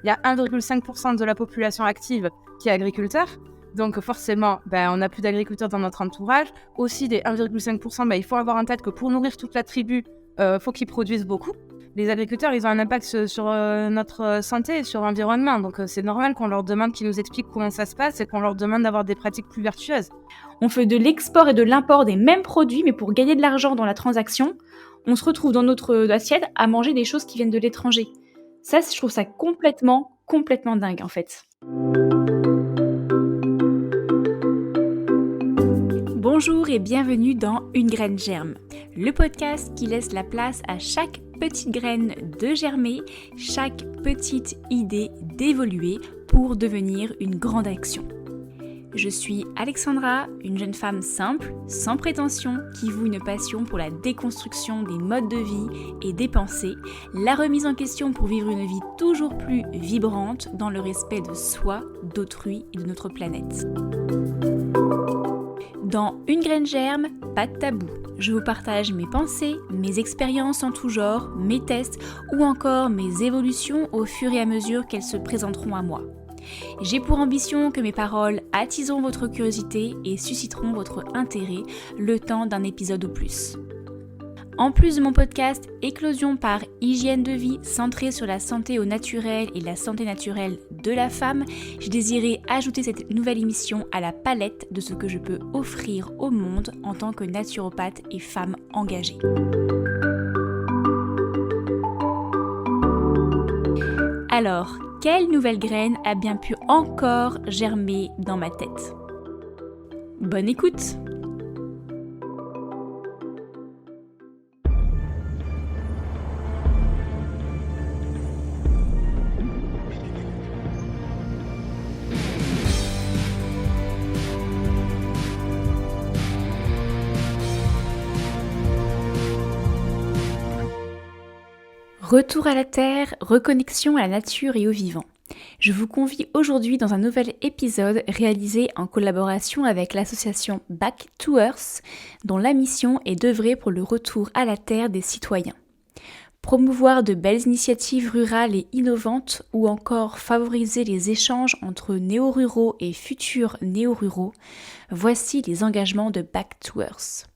il y a 1,5% de la population active qui est agriculteur. Donc forcément, on n'a plus d'agriculteurs dans notre entourage. Aussi, des 1,5%, il faut avoir en tête que pour nourrir toute la tribu, faut qu'ils produisent beaucoup. Les agriculteurs, ils ont un impact sur notre santé et sur l'environnement. Donc c'est normal qu'on leur demande qu'ils nous expliquent comment ça se passe et qu'on leur demande d'avoir des pratiques plus vertueuses. On fait de l'export et de l'import des mêmes produits, mais pour gagner de l'argent dans la transaction, on se retrouve dans notre assiette à manger des choses qui viennent de l'étranger. Ça, je trouve ça complètement dingue en fait. Bonjour et bienvenue dans Une graine germe, le podcast qui laisse la place à chaque petite graine de germer, chaque petite idée d'évoluer pour devenir une grande action. Je suis Alexandra, une jeune femme simple, sans prétention, qui voue une passion pour la déconstruction des modes de vie et des pensées, la remise en question pour vivre une vie toujours plus vibrante dans le respect de soi, d'autrui et de notre planète. Dans Une graine germe, pas de tabou. Je vous partage mes pensées, mes expériences en tout genre, mes tests ou encore mes évolutions au fur et à mesure qu'elles se présenteront à moi. J'ai pour ambition que mes paroles attiseront votre curiosité et susciteront votre intérêt le temps d'un épisode ou plus. En plus de mon podcast Éclosion par hygiène de vie centré sur la santé au naturel et la santé naturelle de la femme, j'ai désiré ajouter cette nouvelle émission à la palette de ce que je peux offrir au monde en tant que naturopathe et femme engagée. Alors, quelle nouvelle graine a bien pu encore germer dans ma tête ? Bonne écoute ! Retour à la terre, reconnexion à la nature et au vivant. Je vous convie aujourd'hui dans un nouvel épisode réalisé en collaboration avec l'association Back to Earth, dont la mission est d'œuvrer pour le retour à la terre des citoyens. Promouvoir de belles initiatives rurales et innovantes ou encore favoriser les échanges entre néo-ruraux et futurs néo-ruraux, voici les engagements de Back to Earth.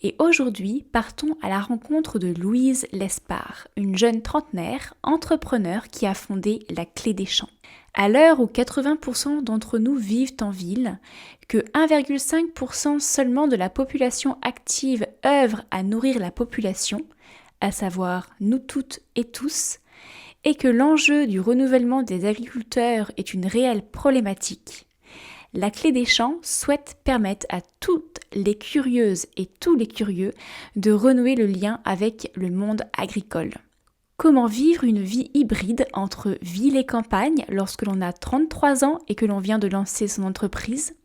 Et aujourd'hui, partons à la rencontre de Louise Lespard, une jeune trentenaire, entrepreneur qui a fondé La Clé des Champs. À l'heure où 80% d'entre nous vivent en ville, que 1,5% seulement de la population active œuvre à nourrir la population, à savoir nous toutes et tous, et que l'enjeu du renouvellement des agriculteurs est une réelle problématique, La Clé des Champs souhaite permettre à toutes les curieuses et tous les curieux de renouer le lien avec le monde agricole. Comment vivre une vie hybride entre ville et campagne lorsque l'on a 33 ans et que l'on vient de lancer son entreprise ?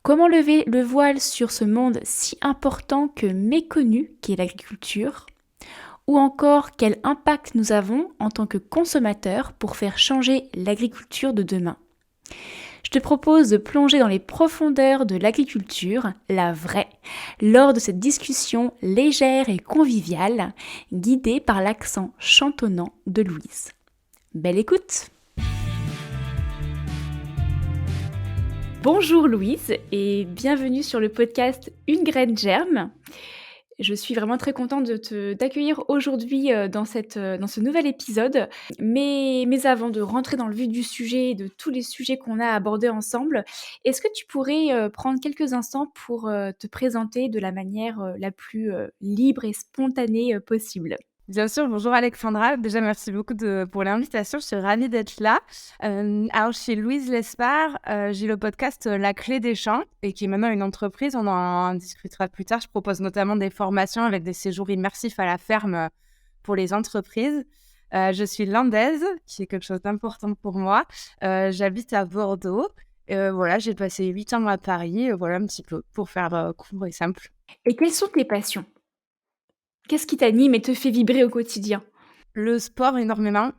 Comment lever le voile sur ce monde si important que méconnu qu'est l'agriculture ? Ou encore quel impact nous avons en tant que consommateurs pour faire changer l'agriculture de demain ? Je te propose de plonger dans les profondeurs de l'agriculture, la vraie, lors de cette discussion légère et conviviale, guidée par l'accent chantonnant de Louise. Belle écoute! Bonjour Louise et bienvenue sur le podcast Une graine germe. Je suis vraiment très contente d'accueillir aujourd'hui dans ce nouvel épisode. Mais avant de rentrer dans le vif du sujet, de tous les sujets qu'on a abordés ensemble, est-ce que tu pourrais prendre quelques instants pour te présenter de la manière la plus libre et spontanée possible ? Bien sûr, bonjour Alexandra. Déjà, merci beaucoup pour l'invitation. Je suis ravie d'être là. Alors, je suis Louise Lespard. J'ai le podcast La Clé des Champs, et qui est maintenant une entreprise. On en discutera plus tard. Je propose notamment des formations avec des séjours immersifs à la ferme pour les entreprises. Je suis landaise, qui est quelque chose d'important pour moi. J'habite à Bordeaux. J'ai passé 8 ans à Paris, un petit peu, pour faire court et simple. Et quelles sont tes passions ? Qu'est-ce qui t'anime et te fait vibrer au quotidien ? Le sport, énormément.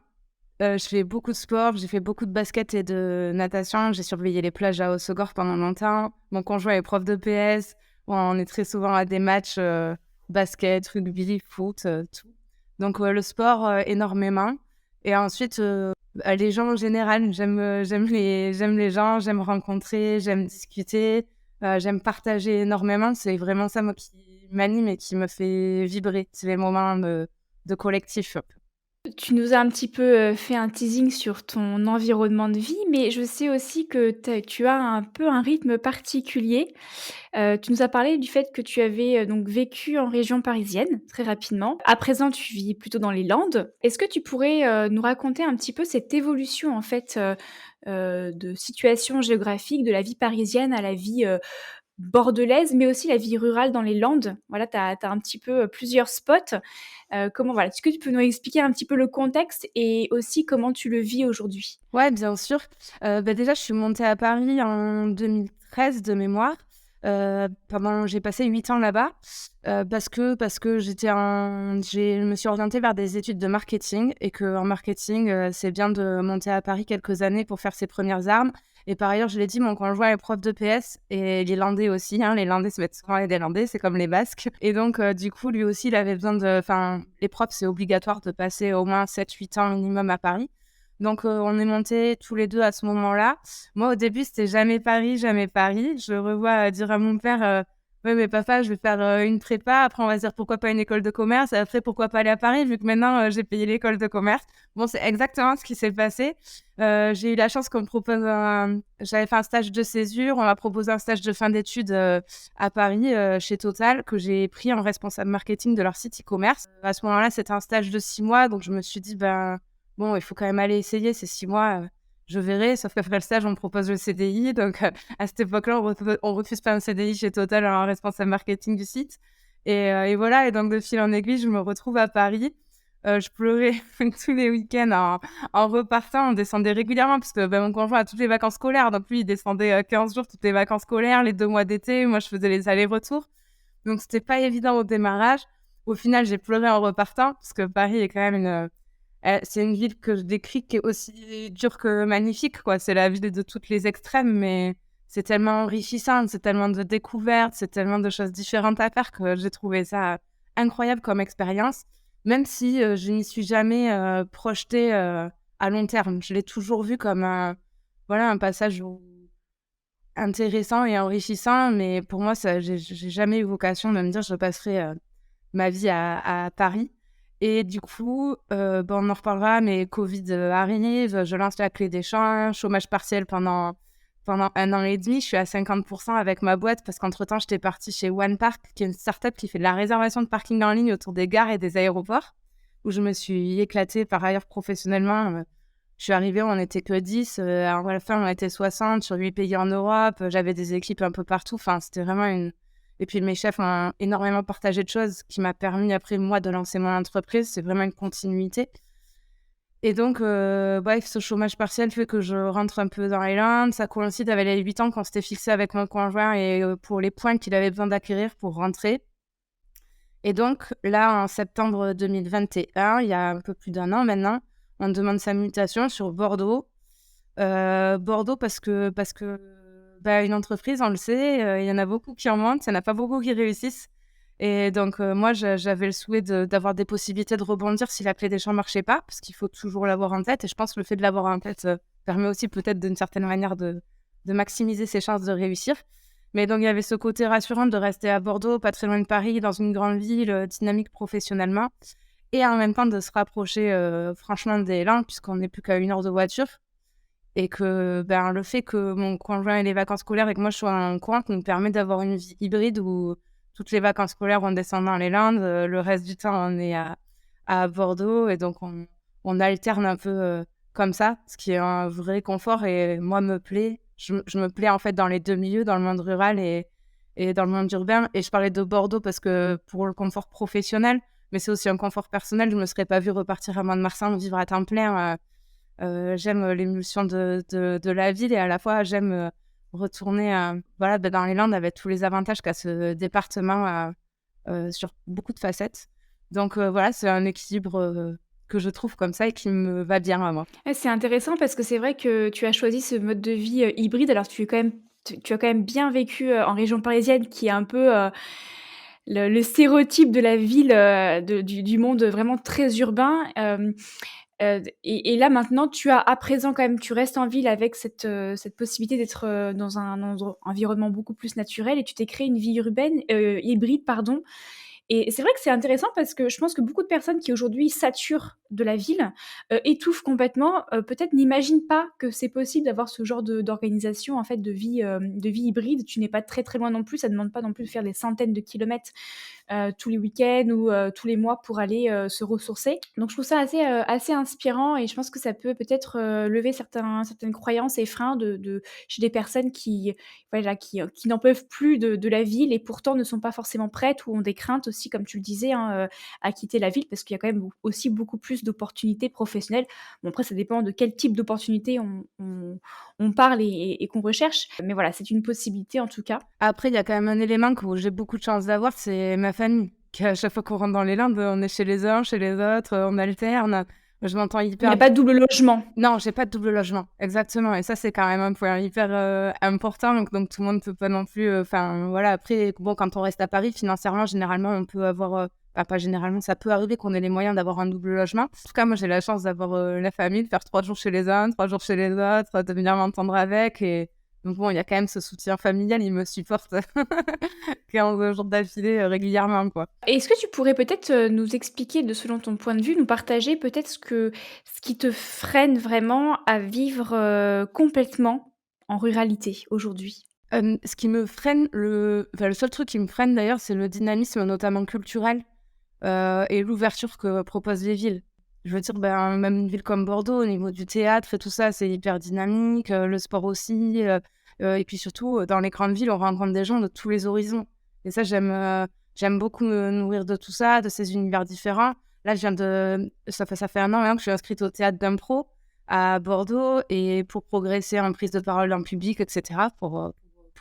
Je fais beaucoup de sport, j'ai fait beaucoup de basket et de natation. J'ai surveillé les plages à Hossegor pendant longtemps. Mon conjoint est prof de PS. On est très souvent à des matchs basket, rugby, foot, tout. Donc le sport, énormément. Et ensuite, Les gens en général, j'aime les gens, j'aime rencontrer, j'aime discuter, j'aime partager énormément. C'est vraiment ça, moi, qui m'anime et qui me fait vibrer. C'est les moments de collectif. Tu nous as un petit peu, fait un teasing sur ton environnement de vie, mais je sais aussi que tu as un peu un rythme particulier. Tu nous as parlé du fait que tu avais, donc vécu en région parisienne, très rapidement. À présent, tu vis plutôt dans les Landes. Est-ce que tu pourrais, nous raconter un petit peu cette évolution, en fait, de situation géographique de la vie parisienne à la vie, bordelaise, mais aussi la vie rurale dans les Landes? Voilà, tu as un petit peu, plusieurs spots. Comment voilà, est-ce que tu peux nous expliquer un petit peu le contexte et aussi comment tu le vis aujourd'hui? Ouais, bien sûr. Déjà, je suis montée à Paris en 2013 de mémoire. J'ai passé 8 ans là-bas, parce que je me suis orientée vers des études de marketing et qu'en marketing, c'est bien de monter à Paris quelques années pour faire ses premières armes et par ailleurs, je l'ai dit, mon conjoint est prof de PS et les Landais aussi, hein. Les Landais se mettent souvent avec des Landais, c'est comme les Basques et donc du coup, lui aussi, il avait besoin les profs, c'est obligatoire de passer au moins 7-8 ans minimum à Paris. Donc, on est montés tous les 2 à ce moment-là. Moi, au début, c'était jamais Paris, jamais Paris. Je le revois dire à mon père, «Ouais, mais papa, je vais faire, une prépa. Après, on va se dire: «Pourquoi pas une école de commerce?» Et après, «Pourquoi pas aller à Paris?» vu que maintenant, j'ai payé l'école de commerce. Bon, c'est exactement ce qui s'est passé. J'ai eu la chance qu'on me propose j'avais fait un stage de césure. On m'a proposé un stage de fin d'études, à Paris, chez Total, que j'ai pris en responsable marketing de leur site e-commerce. À ce moment-là, c'était un stage de 6 mois, donc je me suis dit: «Ben, bon, il faut quand même aller essayer, c'est 6 mois, je verrai». Sauf qu'après le stage, on me propose le CDI. Donc, à cette époque-là, on refuse pas un CDI chez Total en responsable marketing du site. Et voilà, et donc de fil en aiguille, je me retrouve à Paris. Je pleurais tous les week-ends en repartant. On descendait régulièrement parce que mon conjoint a toutes les vacances scolaires. Donc lui, il descendait 15 jours toutes les vacances scolaires, les 2 mois d'été. Moi, je faisais les allers-retours. Donc, c'était pas évident au démarrage. Au final, j'ai pleuré en repartant parce que Paris est quand même c'est une ville que je décris qui est aussi dure que magnifique, quoi. C'est la ville de toutes les extrêmes, mais c'est tellement enrichissant, c'est tellement de découvertes, c'est tellement de choses différentes à faire que j'ai trouvé ça incroyable comme expérience, même si je n'y suis jamais projetée à long terme. Je l'ai toujours vu comme un passage intéressant et enrichissant, mais pour moi, j'ai jamais eu vocation de me dire je passerai ma vie à Paris. Et du coup, on en reparlera, mais Covid arrive, je lance la clé des champs, chômage partiel pendant 1 an et demi. Je suis à 50% avec ma boîte parce qu'entre-temps, j'étais partie chez OnePark, qui est une startup qui fait de la réservation de parking en ligne autour des gares et des aéroports, où je me suis éclatée par ailleurs professionnellement. Je suis arrivée, on n'était que 10. À la fin, on était 60 sur 8 pays en Europe. J'avais des équipes un peu partout. Enfin, c'était vraiment une... Et puis, mes chefs ont énormément partagé de choses qui m'a permis, après, moi, de lancer mon entreprise. C'est vraiment une continuité. Et donc, bref, ce chômage partiel fait que je rentre un peu dans les Landes. Ça coïncide avec les 8 ans qu'on s'était fixé avec mon conjoint et pour les points qu'il avait besoin d'acquérir pour rentrer. Et donc, là, en septembre 2021, il y a un peu plus d'1 an maintenant, on demande sa mutation sur Bordeaux. Bordeaux parce que une entreprise, on le sait, il y en a beaucoup qui en montent, il n'y en a pas beaucoup qui réussissent. Et donc, moi, j'avais le souhait d'avoir des possibilités de rebondir si la clé des champs ne marchait pas, parce qu'il faut toujours l'avoir en tête. Et je pense que le fait de l'avoir en tête permet aussi peut-être d'une certaine manière de maximiser ses chances de réussir. Mais donc, il y avait ce côté rassurant de rester à Bordeaux, pas très loin de Paris, dans une grande ville, dynamique professionnellement, et en même temps de se rapprocher franchement des Landes, puisqu'on n'est plus qu'à 1 heure de voiture. Et que le fait que mon conjoint ait les vacances scolaires et que moi je sois en coin nous permet d'avoir une vie hybride où toutes les vacances scolaires on descend dans les Landes, le reste du temps on est à Bordeaux, et donc on alterne un peu comme ça, ce qui est un vrai confort et moi me plaît. Je me plais en fait dans les 2 milieux, dans le monde rural et dans le monde urbain. Et je parlais de Bordeaux parce que pour le confort professionnel, mais c'est aussi un confort personnel. Je me serais pas vue repartir à Mont-de-Marsan, vivre à temps plein. J'aime l'émulsion de la ville, et à la fois j'aime retourner dans les Landes avec tous les avantages qu'a ce département sur beaucoup de facettes. Donc voilà, c'est un équilibre que je trouve comme ça et qui me va bien à moi. Ouais, c'est intéressant parce que c'est vrai que tu as choisi ce mode de vie, hybride. Alors tu as quand même bien vécu, en région parisienne qui est un peu, le stéréotype de la ville, du monde vraiment très urbain. Et là maintenant tu as à présent quand même tu restes en ville avec cette possibilité d'être, dans un environnement beaucoup plus naturel et tu t'es créé une vie urbaine, hybride pardon. Et c'est vrai que c'est intéressant parce que je pense que beaucoup de personnes qui aujourd'hui saturent de la ville, étouffent complètement, peut-être n'imaginent pas que c'est possible d'avoir ce genre d'organisation en fait de vie hybride. Tu n'es pas très, très loin non plus, ça ne demande pas non plus de faire des centaines de kilomètres, tous les week-ends ou tous les mois pour aller, se ressourcer. Donc je trouve ça assez inspirant et je pense que ça peut peut-être, lever certaines croyances et freins de chez des personnes qui, voilà, qui n'en peuvent plus de la ville et pourtant ne sont pas forcément prêtes ou ont des craintes aussi, comme tu le disais, hein, à quitter la ville parce qu'il y a quand même aussi beaucoup plus d'opportunités professionnelles. Bon après ça dépend de quel type d'opportunités on parle et qu'on recherche, mais voilà, c'est une possibilité en tout cas. Après, il y a quand même un élément que j'ai beaucoup de chance d'avoir, c'est ma famille. Qu'à chaque fois qu'on rentre dans les Landes, on est chez les uns, chez les autres, on alterne. Je m'entends Il n'y hyper a pas de double logement. non, j'ai pas de double logement, exactement et ça, c'est quand même un point hyper, important donc tout le monde peut pas non plus, enfin, voilà. Après, bon, quand on reste à Paris, financièrement, généralement, on peut avoir, enfin, pas généralement, ça peut arriver qu'on ait les moyens d'avoir un double logement. En tout cas, moi, j'ai la chance d'avoir, la famille, de faire 3 jours chez les uns, 3 jours chez les autres, de venir m'entendre avec et donc bon, il y a quand même ce soutien familial, ils me supportent 15 jours d'affilée, régulièrement, quoi. Est-ce que tu pourrais peut-être, nous expliquer de selon ton point de vue, nous partager peut-être ce qui te freine vraiment à vivre, complètement en ruralité aujourd'hui? Ce qui me freine, le seul truc qui me freine d'ailleurs, c'est le dynamisme, notamment culturel, et l'ouverture que proposent les villes. Je veux dire, ben, même une ville comme Bordeaux, au niveau du théâtre et tout ça, c'est hyper dynamique, le sport aussi, et puis surtout, dans les grandes villes, on rencontre des gens de tous les horizons et ça, j'aime beaucoup me nourrir de tout ça, de ces univers différents. Là, ça fait 1 an maintenant que je suis inscrite au théâtre d'impro à Bordeaux et pour progresser en prise de parole en public et cetera, pour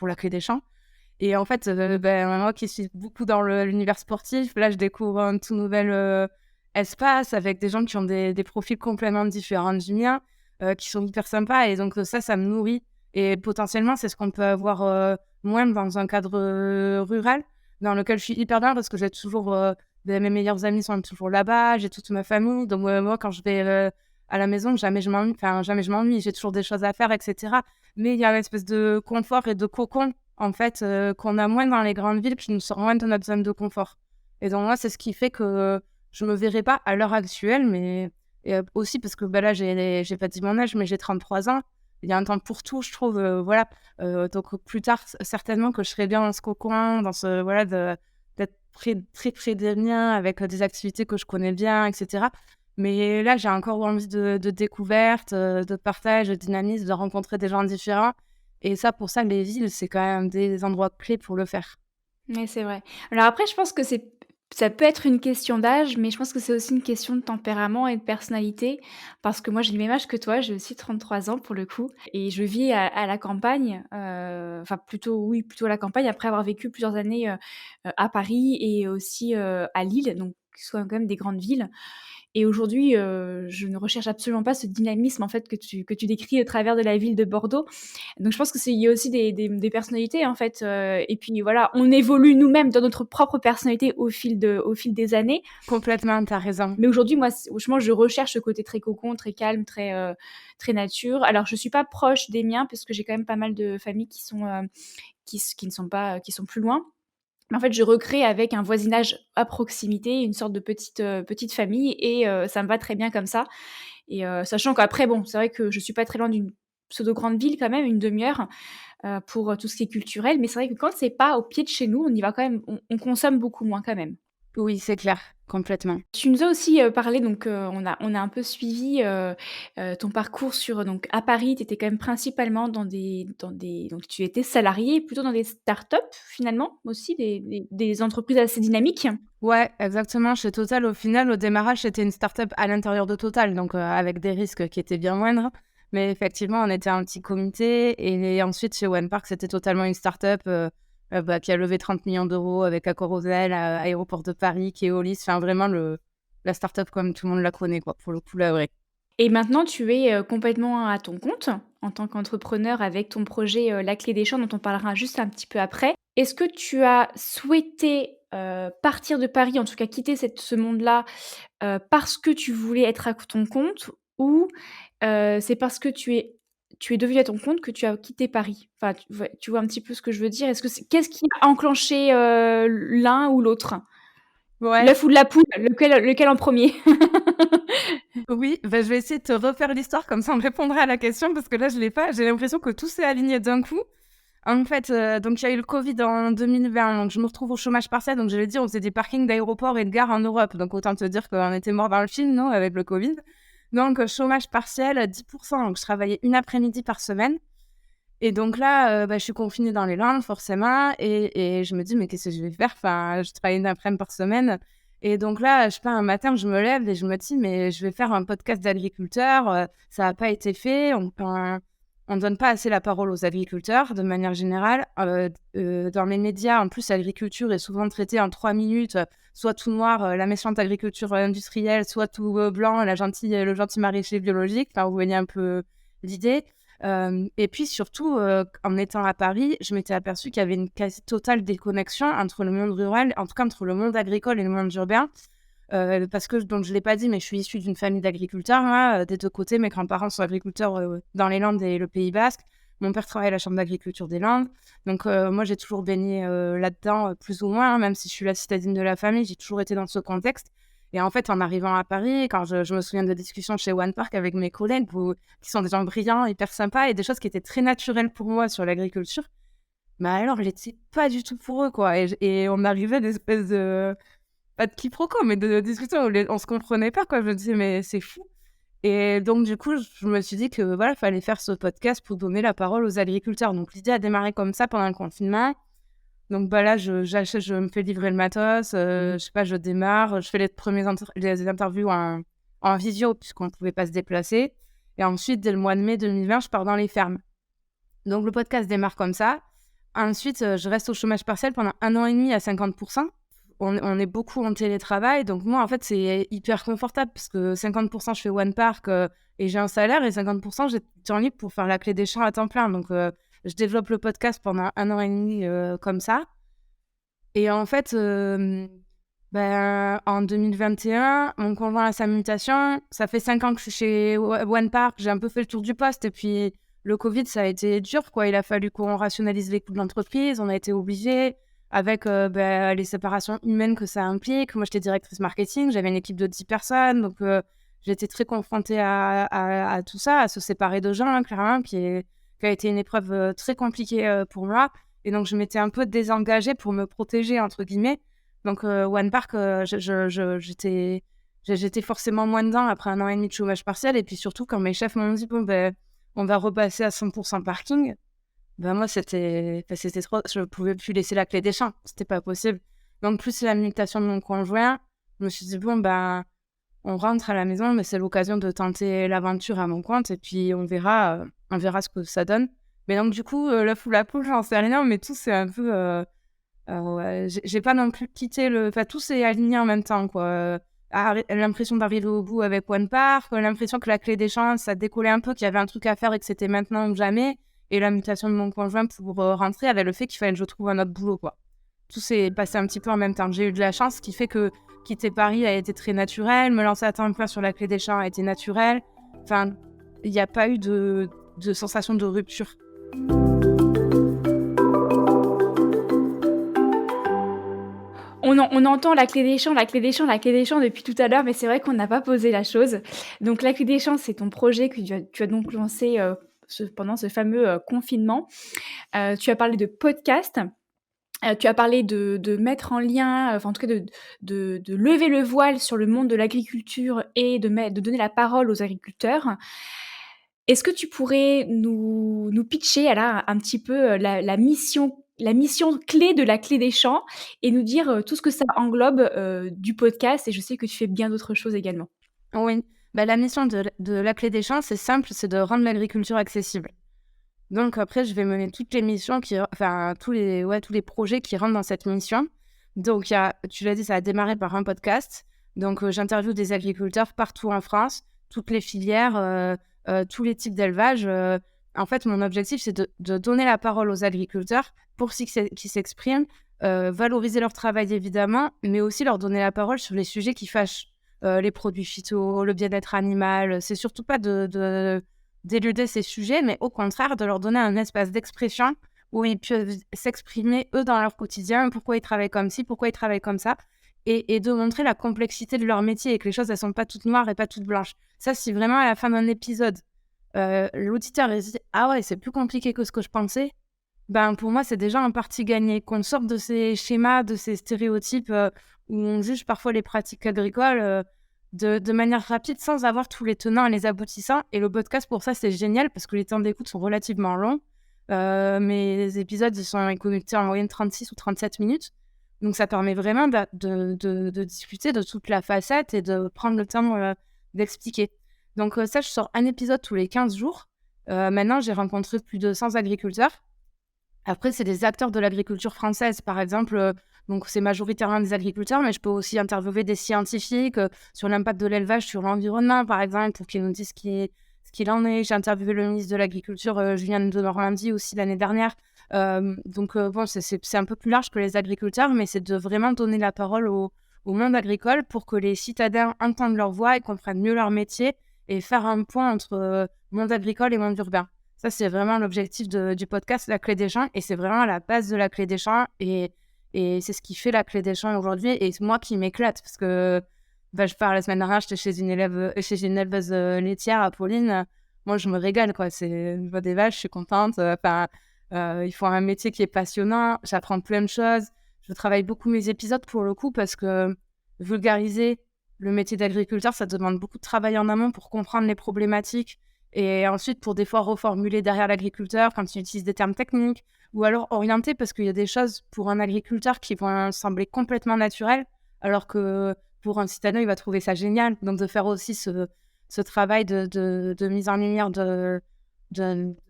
la Clé des Champs et en fait, ben, moi qui suis beaucoup dans l'univers sportif, là, je découvre un tout nouvel, espace avec des gens qui ont des profils complètement différents du mien, qui sont hyper sympas et donc ça me nourrit et potentiellement, c'est ce qu'on peut avoir, moins dans un cadre, rural dans lequel je suis hyper bien parce que j'ai toujours, mes meilleurs amis sont toujours là-bas, j'ai toute ma famille donc moi, quand je vais, à la maison, jamais je m'ennuie, enfin, jamais je m'ennuie, j'ai toujours des choses à faire et cetera mais il y a une espèce de confort et de cocon en fait, qu'on a moins dans les grandes villes, qui nous sort moins de notre zone de confort et donc moi, c'est ce qui fait que je me verrai pas à l'heure actuelle, mais et aussi parce que, bah, là, j'ai pas dit mon âge, mais j'ai 33 ans. Il y a un temps pour tout, je trouve, voilà, donc plus tard, certainement que je serai bien dans ce cocon, dans ce voilà, d'être très près des miens avec, des activités que je connais bien et cetera. Mais là, j'ai encore envie de découverte, de partage, de dynamisme, de rencontrer des gens différents et ça, pour ça, les villes, c'est quand même des endroits clés pour le faire. Ouais, c'est vrai. Alors après, je pense que ça peut être une question d'âge, mais je pense que c'est aussi une question de tempérament et de personnalité. Parce que moi, j'ai le même âge que toi, j'ai aussi 33 ans pour le coup, et je vis à la campagne, enfin plutôt, oui, plutôt à la campagne, après avoir vécu plusieurs années à Paris et aussi à Lille, donc qui sont quand même des grandes villes. Et aujourd'hui, je ne recherche absolument pas ce dynamisme en fait que tu décris au travers de la ville de Bordeaux. Donc je pense que c'est il y a aussi des personnalités en fait, et puis voilà, on évolue nous-mêmes dans notre propre personnalité au fil des années. Complètement, tu as raison. Mais aujourd'hui, moi, franchement, je recherche ce côté très cocon, très calme, très nature. Alors je suis pas proche des miens parce que j'ai quand même pas mal de familles qui sont, qui ne sont pas qui sont plus loin. Mais en fait, je recrée avec un voisinage à proximité, une sorte de petite famille et ça me va très bien comme ça et sachant qu'après bon, c'est vrai que je suis pas très loin d'une pseudo grande ville quand même, une demi-heure, pour, tout ce qui est culturel. Mais c'est vrai que quand c'est pas au pied de chez nous, on y va quand même on consomme beaucoup moins quand même. Oui, c'est clair, complètement. Tu nous as aussi, parlé donc, on a un peu suivi, ton parcours sur donc à Paris, tu étais quand même principalement dans des donc tu étais salarié plutôt dans des startups finalement aussi, des entreprises assez dynamiques? Ouais, exactement. Chez Total, au final, au démarrage, c'était une start-up à l'intérieur de Total, donc avec des risques qui étaient bien moindres. Mais effectivement, on était un petit comité. Et ensuite, chez OnePark, c'était totalement une start-up bah, qui a levé 30 millions d'euros avec Accor-Hôtel, Aéroport de Paris, Keolis. Enfin, vraiment, la start-up comme tout le monde la connaît, quoi, pour le coup, la vraie. Et maintenant tu es, complètement à ton compte, en tant qu'entrepreneur avec ton projet, La Clé des Champs dont on parlera juste un petit peu après. Est-ce que tu as souhaité partir de Paris, en tout cas quitter ce monde-là, parce que tu voulais être à ton compte ou, c'est parce que tu es devenu à ton compte que tu as quitté Paris? Enfin, tu vois un petit peu ce que je veux dire? Est-ce que c'est qu'est-ce qui a enclenché, l'un ou l'autre? Ouais, L'œuf ou la poule? Lequel en premier? oui, bah, je vais essayer de te refaire l'histoire, comme ça on me répondra à la question, parce que là, je l'ai pas. J'ai l'impression que tout s'est aligné d'un coup. En fait, donc il y a eu le Covid en 2020, donc je me retrouve au chômage partiel. Donc je l'ai dit, on faisait des parkings d'aéroports et de gares en Europe. Donc autant te dire qu'on était morts dans le film, non, avec le Covid. Donc chômage partiel, 10%. Donc je travaillais une après-midi par semaine. Et donc là, bah, je suis confinée dans les Landes, forcément. Et je me dis, mais qu'est-ce que je vais faire? Enfin, je travaille une après-midi par semaine. Et donc là, je sais pas, un matin, je me lève et je me dis, mais je vais faire un podcast d'agriculteurs. Ça n'a pas été fait. On ne donne pas assez la parole aux agriculteurs, de manière générale. Dans les médias, en plus, l'agriculture est souvent traitée en 3 minutes. Soit tout noir, la méchante agriculture industrielle, soit tout blanc, le gentil maraîcher biologique. Enfin, vous voyez un peu l'idée. Et puis surtout, en étant à Paris, je m'étais aperçue qu'il y avait une quasi totale déconnexion entre le monde rural, en tout cas entre le monde agricole et le monde urbain. Parce que, donc je ne l'ai pas dit, mais je suis issue d'une famille d'agriculteurs, hein, des deux côtés. Mes grands-parents sont agriculteurs dans les Landes et le Pays Basque. Mon père travaille à la Chambre d'agriculture des Landes. Donc moi, j'ai toujours baigné là-dedans, plus ou moins, hein, même si je suis la citadine de la famille, j'ai toujours été dans ce contexte. Et en fait, en arrivant à Paris, quand je me souviens de discussions chez One Park avec mes collègues, qui sont des gens brillants, hyper sympas, et des choses qui étaient très naturelles pour moi sur l'agriculture, bah alors, je n'étais pas du tout pour eux, quoi. Et on arrivait d'espèces de... Pas de quiproquo, mais de discussions où on se comprenait pas, quoi. Je me disais, mais c'est fou. Et donc, du coup, je me suis dit que voilà, il fallait faire ce podcast pour donner la parole aux agriculteurs. Donc, l'idée a démarré comme ça pendant le confinement. Donc, bah là, je me fais livrer le matos, je sais pas, je démarre, je fais les interviews en visio, puisqu'on ne pouvait pas se déplacer. Et ensuite, dès le mois de mai 2020, je pars dans les fermes. Donc, le podcast démarre comme ça. Ensuite, je reste au chômage partiel pendant 1 an et demi à 50%. On est beaucoup en télétravail. Donc, moi, en fait, c'est hyper confortable parce que 50%, je fais One Park et j'ai un salaire, et 50%, j'ai du temps libre pour faire la clé des champs à temps plein. Donc, je développe le podcast pendant 1 an et demi comme ça. Et en fait, en 2021, mon conjoint a sa mutation. Ça fait 5 ans que je suis chez One Park. J'ai un peu fait le tour du poste. Et puis, le Covid, ça a été dur, quoi. Il a fallu qu'on rationalise les coûts de l'entreprise. On a été obligés, avec les séparations humaines que ça implique. Moi, j'étais directrice marketing. J'avais une équipe de 10 personnes. Donc, j'étais très confrontée à tout ça, à se séparer de gens, hein, clairement, qui a été une épreuve très compliquée pour moi. Et donc, je m'étais un peu désengagée pour me protéger, entre guillemets. Donc, One Park, j'étais forcément moins dedans après 1 an et demi de chômage partiel. Et puis surtout, quand mes chefs m'ont dit, bon, on va repasser à 100% parking, moi, c'était trop. Je ne pouvais plus laisser la clé des champs. C'était pas possible. Donc, plus la mutation de mon conjoint, je me suis dit, bon, on rentre à la maison, mais c'est l'occasion de tenter l'aventure à mon compte. Et puis, on verra ce que ça donne. Mais donc, du coup, l'œuf ou la poule, j'en sais rien, mais tout, c'est un peu... ouais, j'ai pas non plus quitté le... Enfin, tout s'est aligné en même temps, quoi. L'impression d'arriver au bout avec One Park, l'impression que la clé des champs, ça décollait un peu, qu'il y avait un truc à faire et que c'était maintenant ou jamais. Et la mutation de mon conjoint pour rentrer avec le fait qu'il fallait que je trouve un autre boulot, quoi. Tout s'est passé un petit peu en même temps. J'ai eu de la chance, ce qui fait que quitter Paris a été très naturel. Me lancer à temps plein sur la clé des champs a été naturel. Enfin, il n'y a pas eu de sensation de rupture. On entend la clé des champs, la clé des champs, la clé des champs depuis tout à l'heure, mais c'est vrai qu'on n'a pas posé la chose. Donc la clé des champs, c'est ton projet que tu as donc lancé, pendant ce fameux, confinement. Tu as parlé de podcast, tu as parlé de mettre en lien, enfin en tout cas de lever le voile sur le monde de l'agriculture et de donner la parole aux agriculteurs. Est-ce que tu pourrais nous pitcher là un petit peu, la mission clé de la clé des champs et nous dire, tout ce que ça englobe, du podcast, et je sais que tu fais bien d'autres choses également. Oui, la mission de la clé des champs, c'est simple, c'est de rendre l'agriculture accessible. Donc après, je vais mener toutes les missions tous les projets qui rentrent dans cette mission. Donc tu l'as dit, ça a démarré par un podcast. Donc j'interviewe des agriculteurs partout en France, toutes les filières, tous les types d'élevage. En fait, mon objectif, c'est de donner la parole aux agriculteurs pour qu'ils s'expriment valoriser leur travail évidemment, mais aussi leur donner la parole sur les sujets qui fâchent. Les produits phyto, le bien-être animal, c'est surtout pas d'éluder ces sujets, mais au contraire de leur donner un espace d'expression où ils peuvent s'exprimer eux dans leur quotidien, pourquoi ils travaillent comme ci, pourquoi ils travaillent comme ça, et de montrer la complexité de leur métier et que les choses elles sont pas toutes noires et pas toutes blanches. Ça, si vraiment à la fin d'un épisode, l'auditeur il se dit ah ouais c'est plus compliqué que ce que je pensais, ben pour moi c'est déjà en partie gagné. Qu'on sorte de ces schémas, de ces stéréotypes où on juge parfois les pratiques agricoles de manière rapide sans avoir tous les tenants et les aboutissants. Et le podcast pour ça c'est génial parce que les temps d'écoute sont relativement longs. Mes épisodes ils sont connectés en moyenne 36 ou 37 minutes. Donc ça permet vraiment de discuter de toute la facette et de prendre le temps d'expliquer. Donc ça, je sors un épisode tous les 15 jours. Maintenant, j'ai rencontré plus de 100 agriculteurs. Après, c'est des acteurs de l'agriculture française, par exemple. Donc c'est majoritairement des agriculteurs, mais je peux aussi interviewer des scientifiques sur l'impact de l'élevage sur l'environnement, par exemple, pour qu'ils nous disent ce qu'il en est. J'ai interviewé le ministre de l'Agriculture, Julien de Normandie, aussi l'année dernière. Bon, c'est un peu plus large que les agriculteurs, mais c'est de vraiment donner la parole au monde agricole pour que les citadins entendent leur voix et comprennent mieux leur métier et faire un point entre monde agricole et monde urbain. Ça, c'est vraiment l'objectif du podcast La Clé des Champs, et c'est vraiment la base de La Clé des Champs, et c'est ce qui fait La Clé des Champs aujourd'hui, et moi qui m'éclate, parce que je pars la semaine dernière, j'étais chez une éleveuse laitière, Apolline. Moi, je me régale, quoi. Je vois des vaches, je suis contente. Ils font un métier qui est passionnant, j'apprends plein de choses. Je travaille beaucoup mes épisodes pour le coup parce que vulgariser le métier d'agriculteur, ça demande beaucoup de travail en amont pour comprendre les problématiques et ensuite pour des fois reformuler derrière l'agriculteur quand il utilise des termes techniques ou alors orienter parce qu'il y a des choses pour un agriculteur qui vont sembler complètement naturelles alors que pour un citadin, il va trouver ça génial. Donc de faire aussi ce travail de mise en lumière de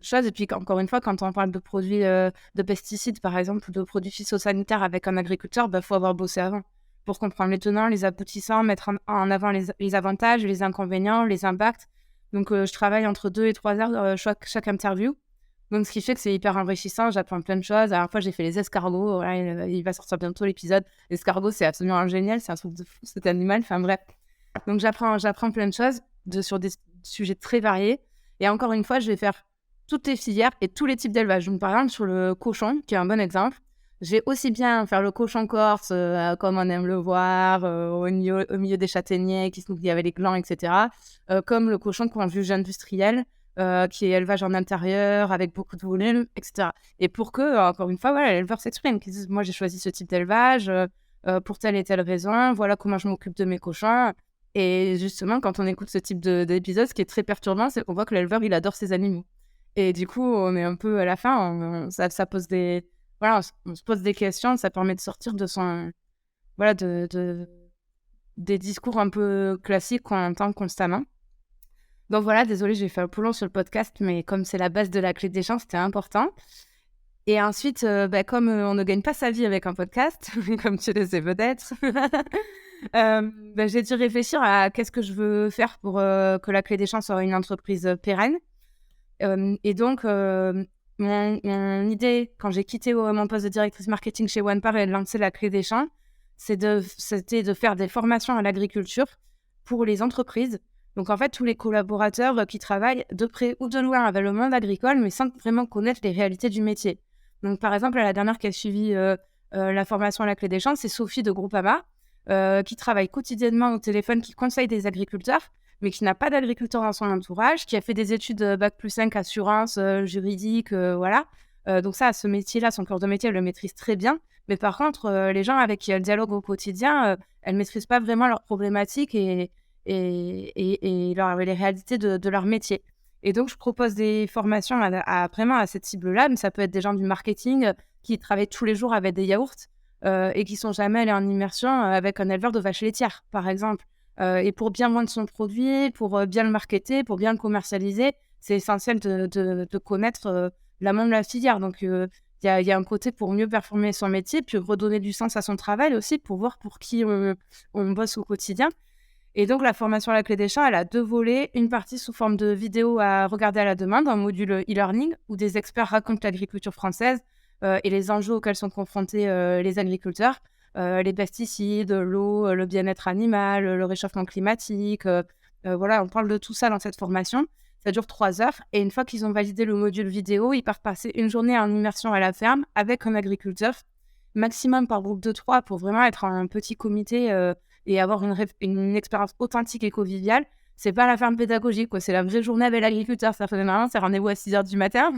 choses. Et puis, encore une fois, quand on parle de produits de pesticides, par exemple, ou de produits phytosanitaires avec un agriculteur, il faut avoir bossé avant pour comprendre les tenants, les aboutissants, mettre en avant les avantages, les inconvénients, les impacts. Donc, je travaille entre 2 et 3 heures chaque interview. Donc, ce qui fait que c'est hyper enrichissant. J'apprends plein de choses. La dernière fois, j'ai fait les escargots. Voilà, il va sortir bientôt l'épisode. L'escargot, c'est absolument génial. C'est un truc de fou, cet animal. Enfin, bref. Donc, j'apprends plein de choses sur des sujets très variés. Et encore une fois, je vais faire toutes les filières et tous les types d'élevage. Donc, par exemple, sur le cochon, qui est un bon exemple, j'ai aussi bien faire le cochon corse, comme on aime le voir, au milieu des châtaigniers, qui se nourrit avec les glands, etc., comme le cochon qu'on juge industriel, qui est élevage en intérieur, avec beaucoup de volume, etc. Et pour que, encore une fois, voilà, l'éleveur s'exprime, qu'ils disent « Moi, j'ai choisi ce type d'élevage pour telle et telle raison, voilà comment je m'occupe de mes cochons ». Et justement, quand on écoute ce type d'épisode, ce qui est très perturbant, c'est qu'on voit que l'éleveur, il adore ses animaux. Et du coup, on est un peu à la fin, ça pose des... Voilà, on se pose des questions, ça permet de sortir de son... Voilà, des discours un peu classiques qu'on entend constamment. Donc voilà, désolée, j'ai fait un peu long sur le podcast, mais comme c'est la base de La Clé des Champs, c'était important. Et ensuite, comme on ne gagne pas sa vie avec un podcast, comme tu le sais peut-être... j'ai dû réfléchir à qu'est-ce que je veux faire pour que La Clé des Champs soit une entreprise pérenne. Et donc, mon idée, quand j'ai quitté mon poste de directrice marketing chez OnePar et de lancer La Clé des Champs, c'était de faire des formations à l'agriculture pour les entreprises. Donc, en fait, tous les collaborateurs qui travaillent de près ou de loin avec le monde agricole, mais sans vraiment connaître les réalités du métier. Donc, par exemple, la dernière qui a suivi la formation à La Clé des Champs, c'est Sophie de Groupama, qui travaille quotidiennement au téléphone, qui conseille des agriculteurs, mais qui n'a pas d'agriculteur dans son entourage, qui a fait des études Bac+5 assurance, juridique, voilà. Donc ça, ce métier-là, son cœur de métier, elle le maîtrise très bien. Mais par contre, les gens avec qui elle dialogue au quotidien, elle ne maîtrise pas vraiment leurs problématiques et les réalités de leur métier. Et donc, je propose des formations vraiment à cette cible-là, mais ça peut être des gens du marketing qui travaillent tous les jours avec des yaourts, et qui sont jamais allés en immersion avec un éleveur de vaches laitières, par exemple. Et pour bien vendre son produit, pour bien le marketer, pour bien le commercialiser, c'est essentiel de connaître l'amont de la filière. Donc, il y a un côté pour mieux performer son métier, puis redonner du sens à son travail aussi, pour voir pour qui on bosse au quotidien. Et donc, la formation à La Clé des Champs, elle a 2 volets. Une partie sous forme de vidéo à regarder à la demande, un module e-learning, où des experts racontent l'agriculture française, et les enjeux auxquels sont confrontés les agriculteurs, les pesticides, l'eau, le bien-être animal, le réchauffement climatique. Voilà, on parle de tout ça dans cette formation. Ça dure 3 heures et une fois qu'ils ont validé le module vidéo, ils partent passer une journée en immersion à la ferme avec un agriculteur, maximum par groupe de 3 pour vraiment être en un petit comité et avoir une expérience authentique et conviviale. C'est pas la ferme pédagogique, quoi. C'est la vraie journée avec l'agriculteur. Ça fait normalement, c'est rendez-vous à 6 heures du matin.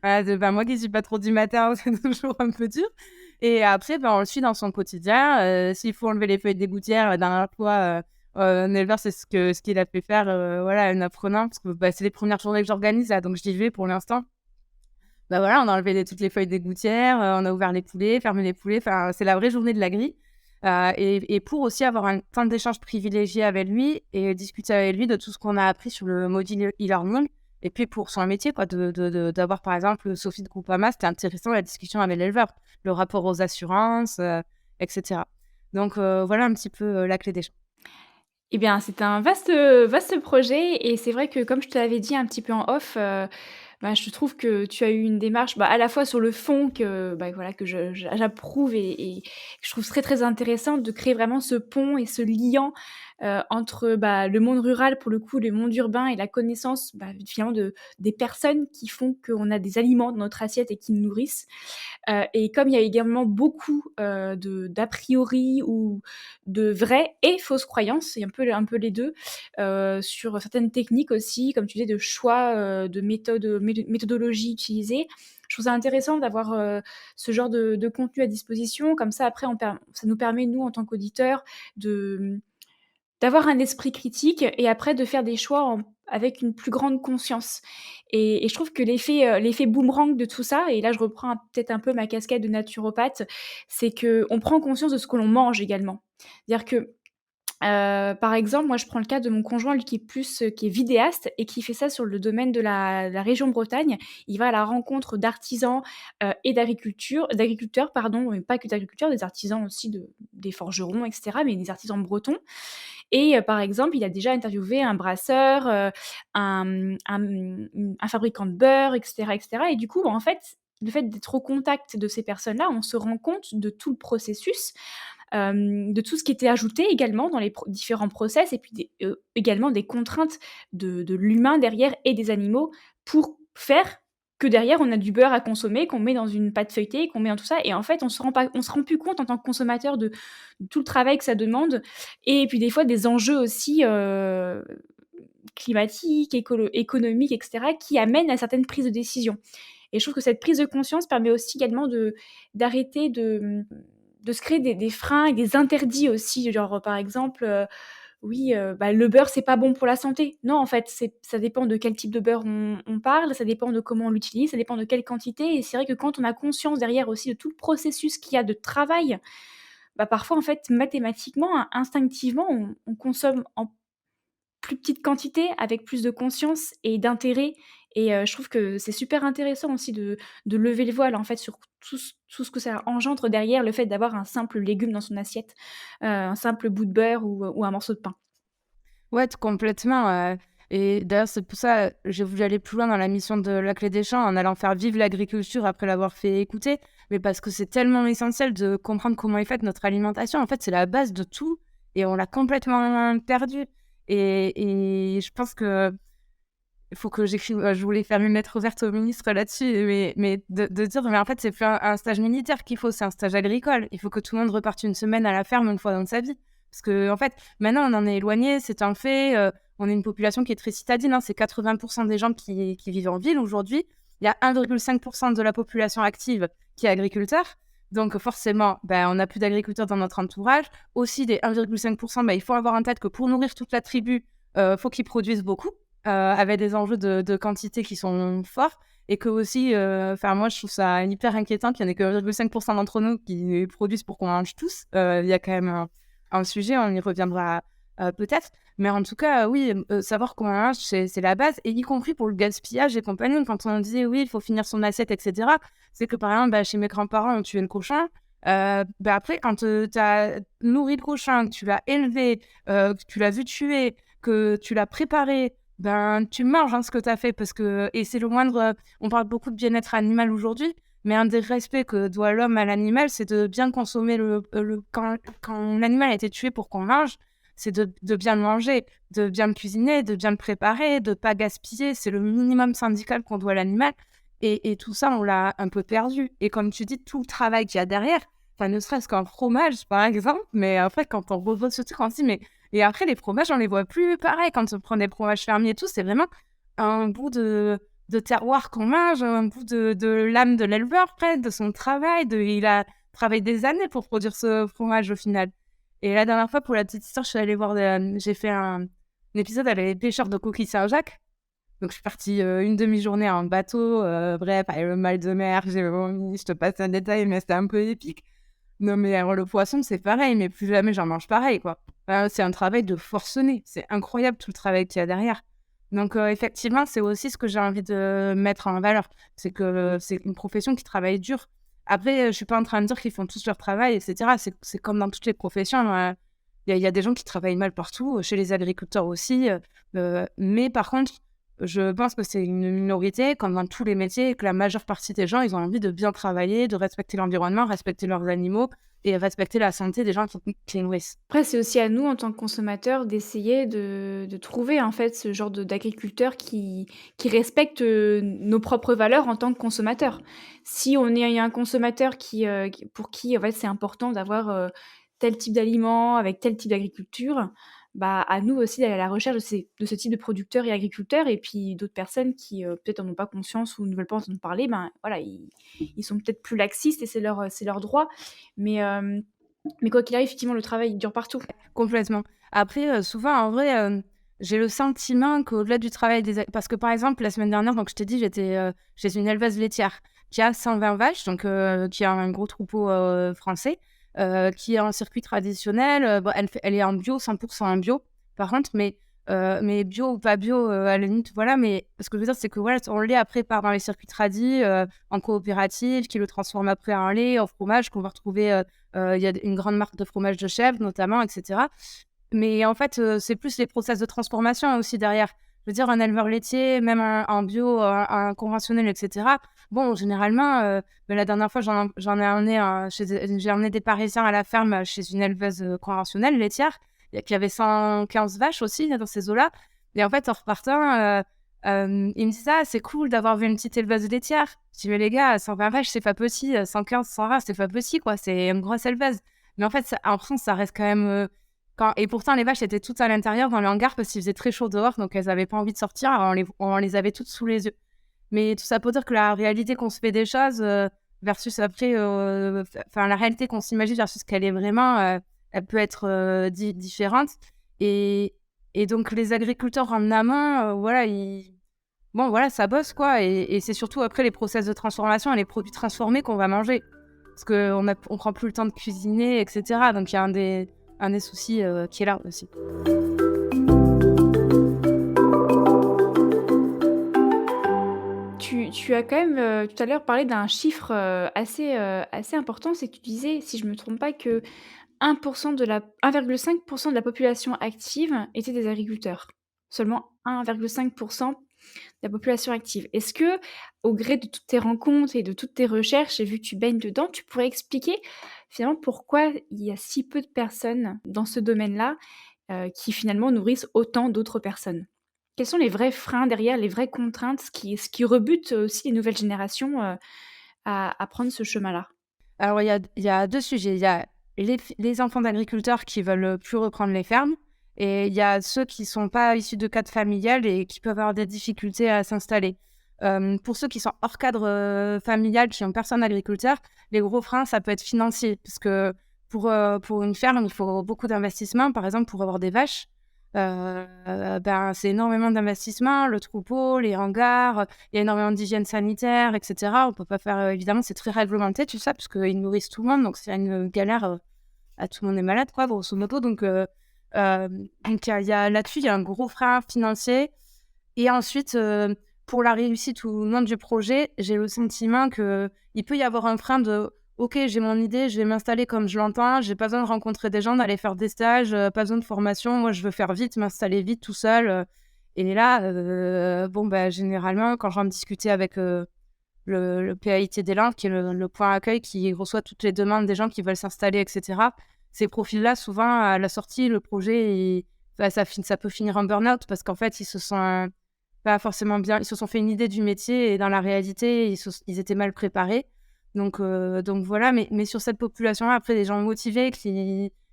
Moi qui suis pas trop du matin, c'est toujours un peu dur. Et après, on le suit dans son quotidien. S'il faut enlever les feuilles des gouttières, dans la fois, un éleveur, c'est ce qu'il a fait faire voilà, un apprenant. Parce que c'est les premières journées que j'organise, là, donc j'y vais pour l'instant. Voilà, on a enlevé toutes les feuilles des gouttières, on a ouvert les poulets, fermé les poulets. Enfin, c'est la vraie journée de la grille. Et pour aussi avoir un temps d'échange privilégié avec lui et discuter avec lui de tout ce qu'on a appris sur le module e-learning. Et puis pour son métier, quoi, d'avoir par exemple Sophie de Groupama, c'était intéressant la discussion avec l'éleveur, le rapport aux assurances, etc. Donc voilà un petit peu la clé des champs. Eh bien, c'est un vaste, vaste projet et c'est vrai que comme je te l'avais dit un petit peu en off, je trouve que tu as eu une démarche, à la fois sur le fond que, voilà, que j'approuve et que je trouve très, très intéressante de créer vraiment ce pont et ce lien, entre, le monde rural pour le coup, le monde urbain et la connaissance, finalement des personnes qui font qu'on a des aliments dans notre assiette et qui nous nourrissent. Et comme il y a également beaucoup, d'a priori ou de vraies et fausses croyances, et un peu les 2, sur certaines techniques aussi, comme tu disais, de choix, de méthodologie utilisée. Je trouve ça intéressant d'avoir, ce genre de contenu à disposition. Comme ça, après, ça nous permet, nous, en tant qu'auditeurs, d'avoir un esprit critique et après de faire des choix avec une plus grande conscience et je trouve que l'effet boomerang de tout ça et là je reprends peut-être un peu ma casquette de naturopathe, c'est qu'on prend conscience de ce que l'on mange également. C'est-à-dire que, par exemple, moi je prends le cas de mon conjoint, lui qui est vidéaste et qui fait ça sur le domaine de la région Bretagne. Il va à la rencontre d'artisans, et d'agriculteurs pardon, et pas que d'agriculteurs, des artisans aussi des forgerons et cetera, mais des artisans bretons et par exemple, il a déjà interviewé un brasseur, un fabricant de beurre et cetera et du coup, en fait, le fait d'être au contact de ces personnes-là, on se rend compte de tout le processus, de tout ce qui était ajouté également dans les différents process et puis également des contraintes de l'humain derrière et des animaux pour faire que derrière on a du beurre à consommer, qu'on met dans une pâte feuilletée, qu'on met dans tout ça et en fait on se rend plus compte en tant que consommateur de tout le travail que ça demande et puis des fois des enjeux aussi, climatiques, économiques et cetera qui amènent à certaines prises de décision et je trouve que cette prise de conscience permet aussi également d'arrêter de se créer des freins et des interdits aussi. Genre, par exemple, oui, le beurre, c'est pas bon pour la santé. Non, en fait, ça dépend de quel type de beurre on parle, ça dépend de comment on l'utilise, ça dépend de quelle quantité et c'est vrai que quand on a conscience derrière aussi de tout le processus qu'il y a de travail, parfois, en fait, mathématiquement, instinctivement, on consomme en plus petite quantité, avec plus de conscience et d'intérêt et je trouve que c'est super intéressant aussi de lever le voile, en fait, sur tout ce que ça engendre derrière le fait d'avoir un simple légume dans son assiette, un simple bout de beurre ou un morceau de pain. Ouais, complètement. Et d'ailleurs, c'est pour ça j'ai voulu aller plus loin dans la mission de la Clé des Champs en allant faire vivre l'agriculture après l'avoir fait écouter. Mais parce que c'est tellement essentiel de comprendre comment est faite notre alimentation. En fait, c'est la base de tout et on l'a complètement perdu. Et je pense que il faut que j'écrive. Je voulais faire une lettre ouverte au ministre là-dessus, mais de dire, mais en fait, c'est plus un stage militaire qu'il faut, c'est un stage agricole. Il faut que tout le monde reparte une semaine à la ferme une fois dans sa vie. Parce que, en fait, maintenant, on en est éloigné, c'est un fait. On est une population qui est très citadine. C'est 80% des gens qui vivent en ville aujourd'hui. Il y a 1,5% de la population active qui est agriculteur. Donc, forcément, on n'a plus d'agriculteurs dans notre entourage. Aussi, des 1,5%, il faut avoir en tête que pour nourrir toute la tribu, faut qu'ils produisent beaucoup. Avec des enjeux de quantité qui sont forts et que aussi, moi je trouve ça hyper inquiétant qu'il n'y en ait que 1,5% d'entre nous qui produisent pour qu'on mange tous. Il y a quand même un sujet, on y reviendra peut-être, mais en tout cas oui, savoir comment on mange c'est la base et y compris pour le gaspillage et compagnie. Quand on disait oui il faut finir son assiette etc, c'est que par exemple chez mes grands-parents on tuait le cochon. Après quand tu as nourri le cochon, que tu l'as élevé, que tu l'as vu tuer, que tu l'as préparé, tu manges ce que tu as fait parce que et c'est le moindre. On parle beaucoup de bien-être animal aujourd'hui, Mais un des respects que doit l'homme à l'animal, c'est de bien consommer quand l'animal a été tué pour qu'on mange, c'est de bien le manger, de bien le cuisiner, de bien le préparer, de pas gaspiller. C'est le minimum syndical qu'on doit à l'animal. Et tout ça, on l'a un peu perdu. Et comme tu dis, tout le travail qu'il y a derrière, enfin, ne serait-ce qu'un fromage, par exemple, mais après, quand on revoit ce truc, on se dit, mais... Et après, les fromages, on les voit plus pareil. Quand on prend des fromages fermiers et tout, c'est vraiment un bout de terroir qu'on mange, un bout de l'âme de l'éleveur, presque, de son travail. Il a travaillé des années pour produire ce fromage, au final. Et la dernière fois, pour la petite histoire, je suis allée voir... j'ai fait un épisode avec les pêcheurs de coquilles Saint-Jacques. Donc, je suis partie une demi-journée en bateau. Bref, avec le mal de mer, j'ai vomi. Je te passe un détail, mais c'était un peu épique. Non, mais alors, le poisson, c'est pareil, mais plus jamais j'en mange pareil, quoi. C'est un travail de forcené. C'est incroyable tout le travail qu'il y a derrière. Donc, effectivement, c'est aussi ce que j'ai envie de mettre en valeur. C'est que c'est une profession qui travaille dur. Après, je suis pas en train de dire qu'ils font tous leur travail, etc. C'est comme dans toutes les professions. Il y a des gens qui travaillent mal partout, chez les agriculteurs aussi. Mais par contre, je pense que c'est une minorité, comme dans tous les métiers, et que la majeure partie des gens, ils ont envie de bien travailler, de respecter l'environnement, respecter leurs animaux et respecter la santé des gens qui les nourrissent. Après, c'est aussi à nous, en tant que consommateurs, d'essayer de trouver, en fait, ce genre d'agriculteurs qui respectent, nos propres valeurs en tant que consommateurs. Si on est un consommateur pour qui, en fait, c'est important d'avoir, tel type d'aliments avec tel type d'agriculture, bah, à nous aussi d'aller à la recherche de ce type de producteurs et agriculteurs, et puis d'autres personnes qui, peut-être en ont pas conscience ou ne veulent pas entendre parler, ben, voilà, ils sont peut-être plus laxistes et c'est leur droit. Mais, mais quoi qu'il arrive, effectivement, le travail, il dure partout. Complètement. Après, souvent, en vrai, j'ai le sentiment qu'au-delà du travail parce que, par exemple, la semaine dernière, donc je t'ai dit, j'étais chez une éleveuse laitière qui a 120 vaches, donc qui a un gros troupeau français, qui est en circuit traditionnel. Bon, elle est en bio, 100% en bio, par contre, mais bio ou pas bio, à la limite, voilà. Mais ce que je veux dire, c'est que voilà, on le lait après part dans les circuits tradis, en coopérative, qui le transforme après en lait, en fromage, qu'on va retrouver. Il y a une grande marque de fromage de chèvre, notamment, etc. Mais en fait, c'est plus les process de transformation aussi derrière. Je veux dire, un éleveur laitier, même en bio, un conventionnel, etc. Bon, généralement, la dernière fois, j'en ai emmené, j'ai emmené des Parisiens à la ferme chez une éleveuse conventionnelle laitière, qui avait 115 vaches aussi dans ces eaux-là. Et en fait, en repartant, il me disait, ah, c'est cool d'avoir vu une petite éleveuse laitière. Je dis, mais les gars, 120 vaches, c'est pas petit. 115, 120, c'est pas petit, quoi. C'est une grosse éleveuse. Mais en fait, en France, ça reste quand même... Et pourtant, les vaches étaient toutes à l'intérieur dans le hangar parce qu'il faisait très chaud dehors, donc elles n'avaient pas envie de sortir. Alors on les avait toutes sous les yeux. Mais tout ça pour dire que la réalité qu'on se fait des choses versus après... Enfin, la réalité qu'on s'imagine versus ce qu'elle est vraiment, elle peut être différente. Et donc, les agriculteurs en amont, voilà, bon, voilà, ça bosse, quoi. Et c'est surtout après les process de transformation et les produits transformés qu'on va manger. Parce qu'on prend plus le temps de cuisiner, etc. Donc, il y a un des soucis qui est là aussi. Tu as quand même, tout à l'heure parlé d'un chiffre, assez important. C'est que tu disais, si je me trompe pas, que 1,5% de la population active étaient des agriculteurs. Seulement 1,5% de la population active. Est-ce que, au gré de toutes tes rencontres et de toutes tes recherches, et vu que tu baignes dedans, tu pourrais expliquer finalement pourquoi il y a si peu de personnes dans ce domaine-là, qui finalement nourrissent autant d'autres personnes? Quels sont les vrais freins derrière, les vraies contraintes, ce qui rebute aussi les nouvelles générations, à prendre ce chemin-là? Alors, il y a deux sujets. Il y a les enfants d'agriculteurs qui veulent plus reprendre les fermes. Et il y a ceux qui ne sont pas issus de cadre familial et qui peuvent avoir des difficultés à s'installer. Pour ceux qui sont hors cadre familial, qui n'ont personne agriculteur, les gros freins, ça peut être financier. Parce que pour une ferme, il faut beaucoup d'investissement. Par exemple, pour avoir des vaches, c'est énormément d'investissement. Le troupeau, les hangars, il y a énormément d'hygiène sanitaire, etc. On ne peut pas faire... évidemment, c'est très réglementé, tout ça, parce qu'ils nourrissent tout le monde. Donc, c'est une galère. Tout le monde est malade, quoi, grosso modo. Donc, là-dessus, il y a un gros frein financier. Et ensuite, pour la réussite ou non du projet, j'ai le sentiment qu'il peut y avoir un frein de OK, j'ai mon idée, je vais m'installer comme je l'entends, j'ai pas besoin de rencontrer des gens, d'aller faire des stages, pas besoin de formation, moi je veux faire vite, m'installer vite tout seul. Et là, généralement, quand j'en discutais avec le le PAIT des Landes, qui est le point accueil qui reçoit toutes les demandes des gens qui veulent s'installer, etc. Ces profils-là, souvent, à la sortie, le projet, ça peut finir en burn-out parce qu'en fait, ils se sont pas forcément bien. Ils se sont fait une idée du métier et dans la réalité, ils étaient mal préparés. Donc voilà. Mais sur cette population-là, après, des gens motivés,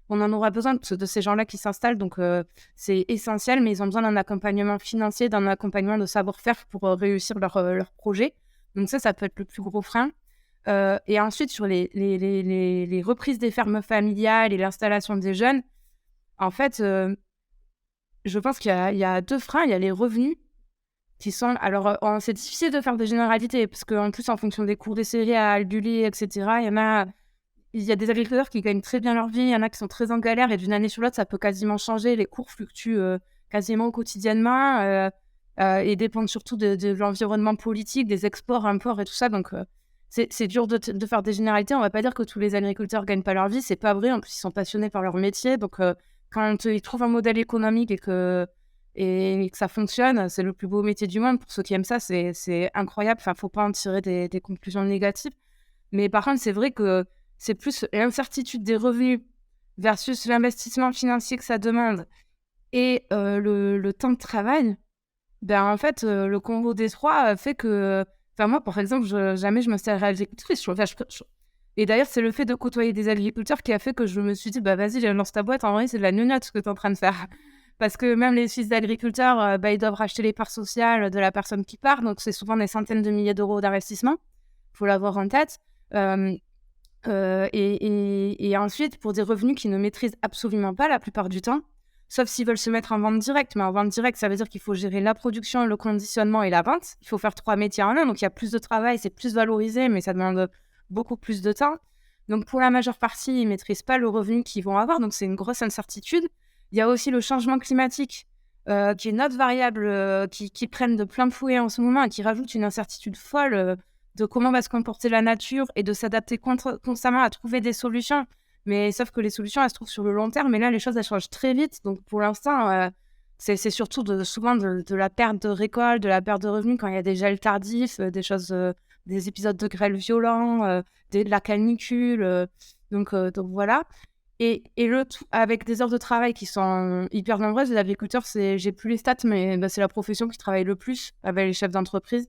on en aura besoin de ces gens-là qui s'installent. Donc, c'est essentiel, mais ils ont besoin d'un accompagnement financier, d'un accompagnement de savoir-faire pour réussir leur projet. Donc ça peut être le plus gros frein. Et ensuite, sur les reprises des fermes familiales et l'installation des jeunes, en fait, je pense qu'il y a 2 freins. Il y a les revenus qui sont... Alors, c'est difficile de faire des généralités parce qu'en plus, en fonction des cours des céréales, du lait, etc., il y a des agriculteurs qui gagnent très bien leur vie, il y en a qui sont très en galère et d'une année sur l'autre, ça peut quasiment changer. Les cours fluctuent quasiment quotidiennement et dépendent surtout de l'environnement politique, des exports, imports et tout ça. Donc, c'est dur de faire des généralités. On ne va pas dire que tous les agriculteurs ne gagnent pas leur vie. C'est pas vrai. En plus, ils sont passionnés par leur métier. Donc, quand ils trouvent un modèle économique et que ça fonctionne, c'est le plus beau métier du monde. Pour ceux qui aiment ça, c'est incroyable. Enfin, faut pas en tirer des conclusions négatives. Mais par contre, c'est vrai que c'est plus l'incertitude des revenus versus l'investissement financier que ça demande et le temps de travail. Ben, en fait, le combo des 3 fait que... Enfin, moi, par exemple, jamais je m'installerais agricultrice. Et d'ailleurs, c'est le fait de côtoyer des agriculteurs qui a fait que je me suis dit, bah vas-y, lance ta boîte. En vrai, c'est de la gnognotte ce que tu es en train de faire. Parce que même les fils d'agriculteurs, ils doivent racheter les parts sociales de la personne qui part. Donc, c'est souvent des centaines de milliers d'euros d'investissement. Il faut l'avoir en tête. Et ensuite, pour des revenus qu'ils ne maîtrisent absolument pas la plupart du temps, sauf s'ils veulent se mettre en vente directe. Mais en vente directe, ça veut dire qu'il faut gérer la production, le conditionnement et la vente. Il faut faire 3 métiers en un, donc il y a plus de travail, c'est plus valorisé, mais ça demande beaucoup plus de temps. Donc pour la majeure partie, ils ne maîtrisent pas le revenu qu'ils vont avoir, donc c'est une grosse incertitude. Il y a aussi le changement climatique, qui est une autre variable qui prennent de plein fouet en ce moment et qui rajoute une incertitude folle de comment va se comporter la nature et de s'adapter constamment à trouver des solutions. Mais sauf que les solutions, elles se trouvent sur le long terme. Mais là, les choses, elles changent très vite. Donc, pour l'instant, c'est surtout souvent de la perte de récolte, de la perte de revenus quand il y a des gels tardifs, des épisodes de grêle violents, de la canicule. Donc voilà. Et le tout, avec des heures de travail qui sont hyper nombreuses, les agriculteurs, j'ai plus les stats, mais c'est la profession qui travaille le plus avec les chefs d'entreprise.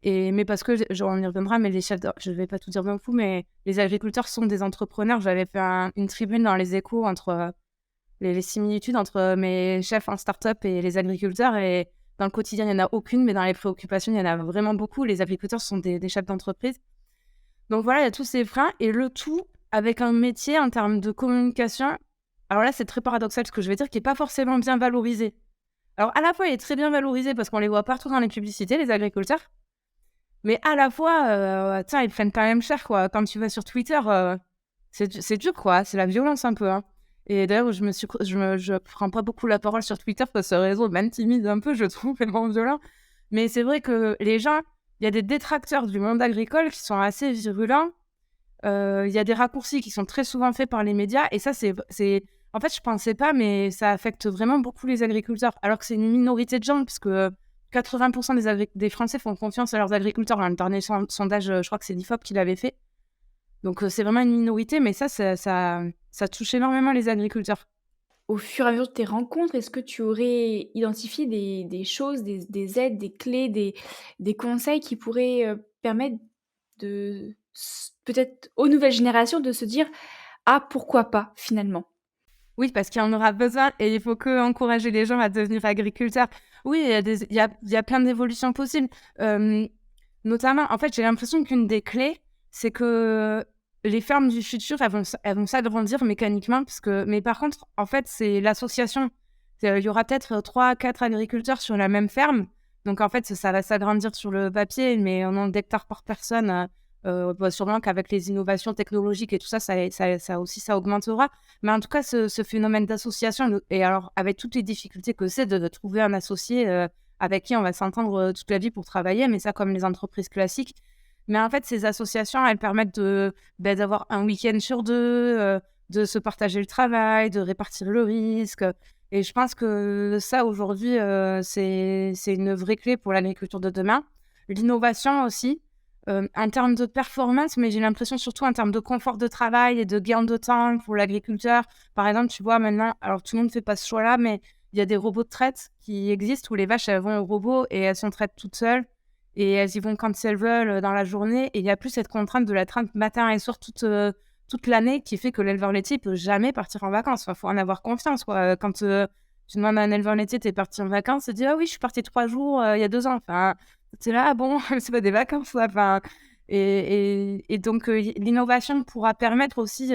Mais parce que, on y reviendra, mais je ne vais pas tout dire d'un coup, mais les agriculteurs sont des entrepreneurs. J'avais fait une tribune dans les Échos entre les similitudes entre mes chefs en start-up et les agriculteurs. Et dans le quotidien, il n'y en a aucune, mais dans les préoccupations, il y en a vraiment beaucoup. Les agriculteurs sont des chefs d'entreprise. Donc voilà, il y a tous ces freins. Et le tout avec un métier en termes de communication. Alors là, c'est très paradoxal ce que je vais dire, qui n'est pas forcément bien valorisé. Alors à la fois, il est très bien valorisé parce qu'on les voit partout dans les publicités, les agriculteurs. Mais à la fois, ils prennent quand même cher, quoi. Quand tu vas sur Twitter, c'est dur, quoi. C'est la violence un peu, hein. Et d'ailleurs, je prends pas beaucoup la parole sur Twitter parce que ce réseau m'intimide un peu, je trouve, tellement violent. Mais c'est vrai que les gens, il y a des détracteurs du monde agricole qui sont assez virulents. Il y a des raccourcis qui sont très souvent faits par les médias. Et ça, c'est... En fait, je pensais pas, mais ça affecte vraiment beaucoup les agriculteurs. Alors que c'est une minorité de gens, parce que 80% des Français font confiance à leurs agriculteurs. Dans le dernier sondage, je crois que c'est l'IFOP qui l'avait fait. Donc, c'est vraiment une minorité, mais ça touche énormément les agriculteurs. Au fur et à mesure de tes rencontres, est-ce que tu aurais identifié des choses, des aides, des clés, des conseils qui pourraient permettre peut-être aux nouvelles générations de se dire « Ah, pourquoi pas, finalement ?» Oui, parce qu'il y en aura besoin et il faut encourager les gens à devenir agriculteurs. Oui, il y a plein d'évolutions possibles. Notamment, en fait, j'ai l'impression qu'une des clés, c'est que les fermes du futur, elles vont s'agrandir mécaniquement. Mais par contre, en fait, c'est l'association. Il y aura peut-être 3-4 agriculteurs sur la même ferme. Donc, en fait, ça va s'agrandir sur le papier, mais en nombre d'hectares par personne, sûrement qu'avec les innovations technologiques et tout ça, ça aussi, ça augmentera. Mais en tout cas, ce phénomène d'association, et alors avec toutes les difficultés que c'est de trouver un associé avec qui on va s'entendre toute la vie pour travailler, mais ça comme les entreprises classiques. Mais en fait, ces associations, elles permettent d'avoir un week-end sur 2, de se partager le travail, de répartir le risque. Et je pense que ça, aujourd'hui, c'est une vraie clé pour l'agriculture de demain. L'innovation aussi. en termes de performance, mais j'ai l'impression surtout en termes de confort de travail et de gain de temps pour l'agriculteur. Par exemple, tu vois maintenant, alors tout le monde ne fait pas ce choix-là, mais il y a des robots de traite qui existent où les vaches, elles vont au robot et elles sont traites toutes seules et elles y vont quand elles veulent dans la journée et il n'y a plus cette contrainte de la traite matin et soir toute l'année qui fait que l'éleveur laitier peut jamais partir en vacances. Enfin, faut en avoir confiance, quoi. Quand tu demandes à un éleveur laitier, t'es parti en vacances, il dit ah oui, je suis parti 3 jours il y a 2 ans. Enfin, c'est là, ah bon, c'est pas des vacances, quoi. Enfin, et donc l'innovation pourra permettre aussi,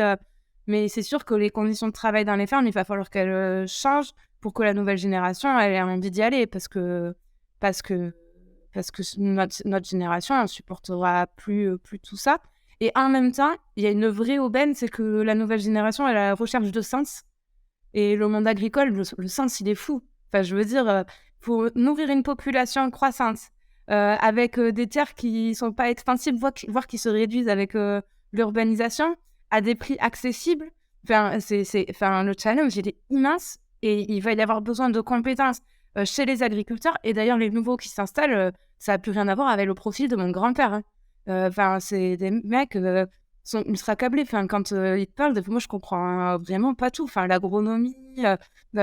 mais c'est sûr que les conditions de travail dans les fermes, il va falloir qu'elles changent pour que la nouvelle génération, elle ait envie d'y aller, parce que notre génération, elle ne supportera plus tout ça. Et en même temps, il y a une vraie aubaine, c'est que la nouvelle génération, elle est à la recherche de sens. Et le monde agricole, le sens, il est fou. Enfin, je veux dire, faut nourrir une population croissante avec des terres qui sont pas extensibles, voire qui se réduisent avec l'urbanisation à des prix accessibles. Enfin, enfin, le challenge, il est immense et il va y avoir besoin de compétences chez les agriculteurs. Et d'ailleurs, les nouveaux qui s'installent, ça n'a plus rien à voir avec le profil de mon grand-père. Hein. Enfin, c'est des mecs sont ultra câblés. Enfin, quand ils te parlent, moi, je comprends vraiment pas tout. Enfin, l'agronomie,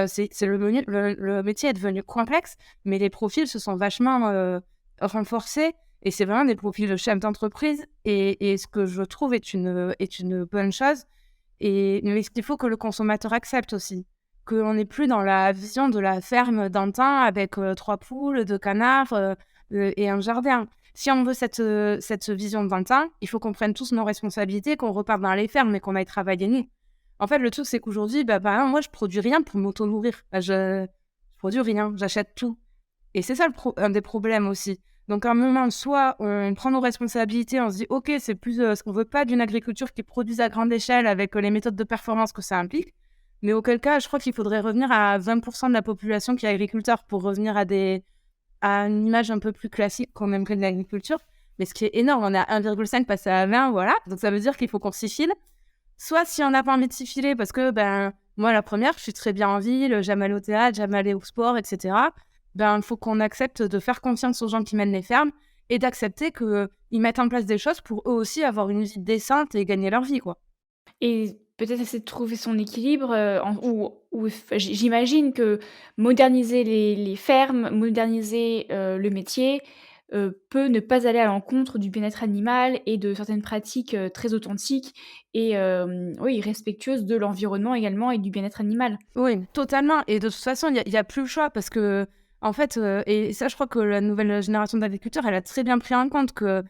c'est le métier est devenu complexe, mais les profils se sont vachement renforcés. Et c'est vraiment des profils de chef d'entreprise. Et ce que je trouve est une bonne chose. Mais il faut que le consommateur accepte aussi. Qu'on n'est plus dans la vision de la ferme d'antan avec 3 poules, 2 canards et un jardin. Si on veut cette vision de 20 ans, il faut qu'on prenne tous nos responsabilités, qu'on reparte dans les fermes et qu'on aille travailler nous. En fait, le truc, c'est qu'aujourd'hui, par exemple, moi, je produis rien pour m'auto-nourrir. Je produis rien, j'achète tout. Et c'est ça un des problèmes aussi. Donc, à un moment, soit on prend nos responsabilités, on se dit, OK, c'est plus ce qu'on veut pas d'une agriculture qui produise à grande échelle avec les méthodes de performance que ça implique. Mais auquel cas, je crois qu'il faudrait revenir à 20% de la population qui est agriculteur pour revenir à une image un peu plus classique qu'on aimerait de l'agriculture. Mais ce qui est énorme, on est à 1,5 passé à 20, voilà. Donc ça veut dire qu'il faut qu'on s'y file. Soit si on n'a pas envie de s'y filer, parce que moi, la première, je suis très bien en ville, j'aime aller au théâtre, j'aime aller au sport, etc. Il faut qu'on accepte de faire confiance aux gens qui mènent les fermes et d'accepter qu'ils mettent en place des choses pour eux aussi avoir une vie décente et gagner leur vie, quoi. Et peut-être essayer de trouver son équilibre, j'imagine que moderniser les fermes, moderniser, le métier, peut ne pas aller à l'encontre du bien-être animal et de certaines pratiques, très authentiques et oui, respectueuses de l'environnement également et du bien-être animal. Oui, totalement. Et de toute façon, il y a plus le choix parce que, en fait, et ça, je crois que la nouvelle génération d'agriculteurs, elle a très bien pris en compte que,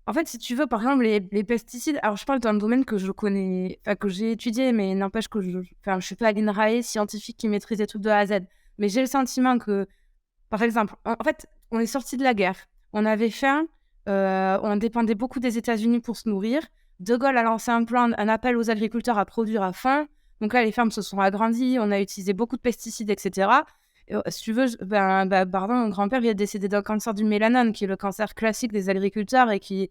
en fait, si tu veux, par exemple, les pesticides, alors je parle d'un domaine que je connais, enfin, que j'ai étudié, mais n'empêche que je suis pas à l'INRAE scientifique qui maîtrise les trucs de A à Z. Mais j'ai le sentiment que, par exemple, en fait, on est sorti de la guerre, on avait faim, on dépendait beaucoup des États-Unis pour se nourrir. De Gaulle a lancé un appel aux agriculteurs à produire à faim. Donc là, les fermes se sont agrandies, on a utilisé beaucoup de pesticides, etc. Et, si tu veux, pardon, mon grand-père il est décédé d'un cancer du mélanome, qui est le cancer classique des agriculteurs et qui est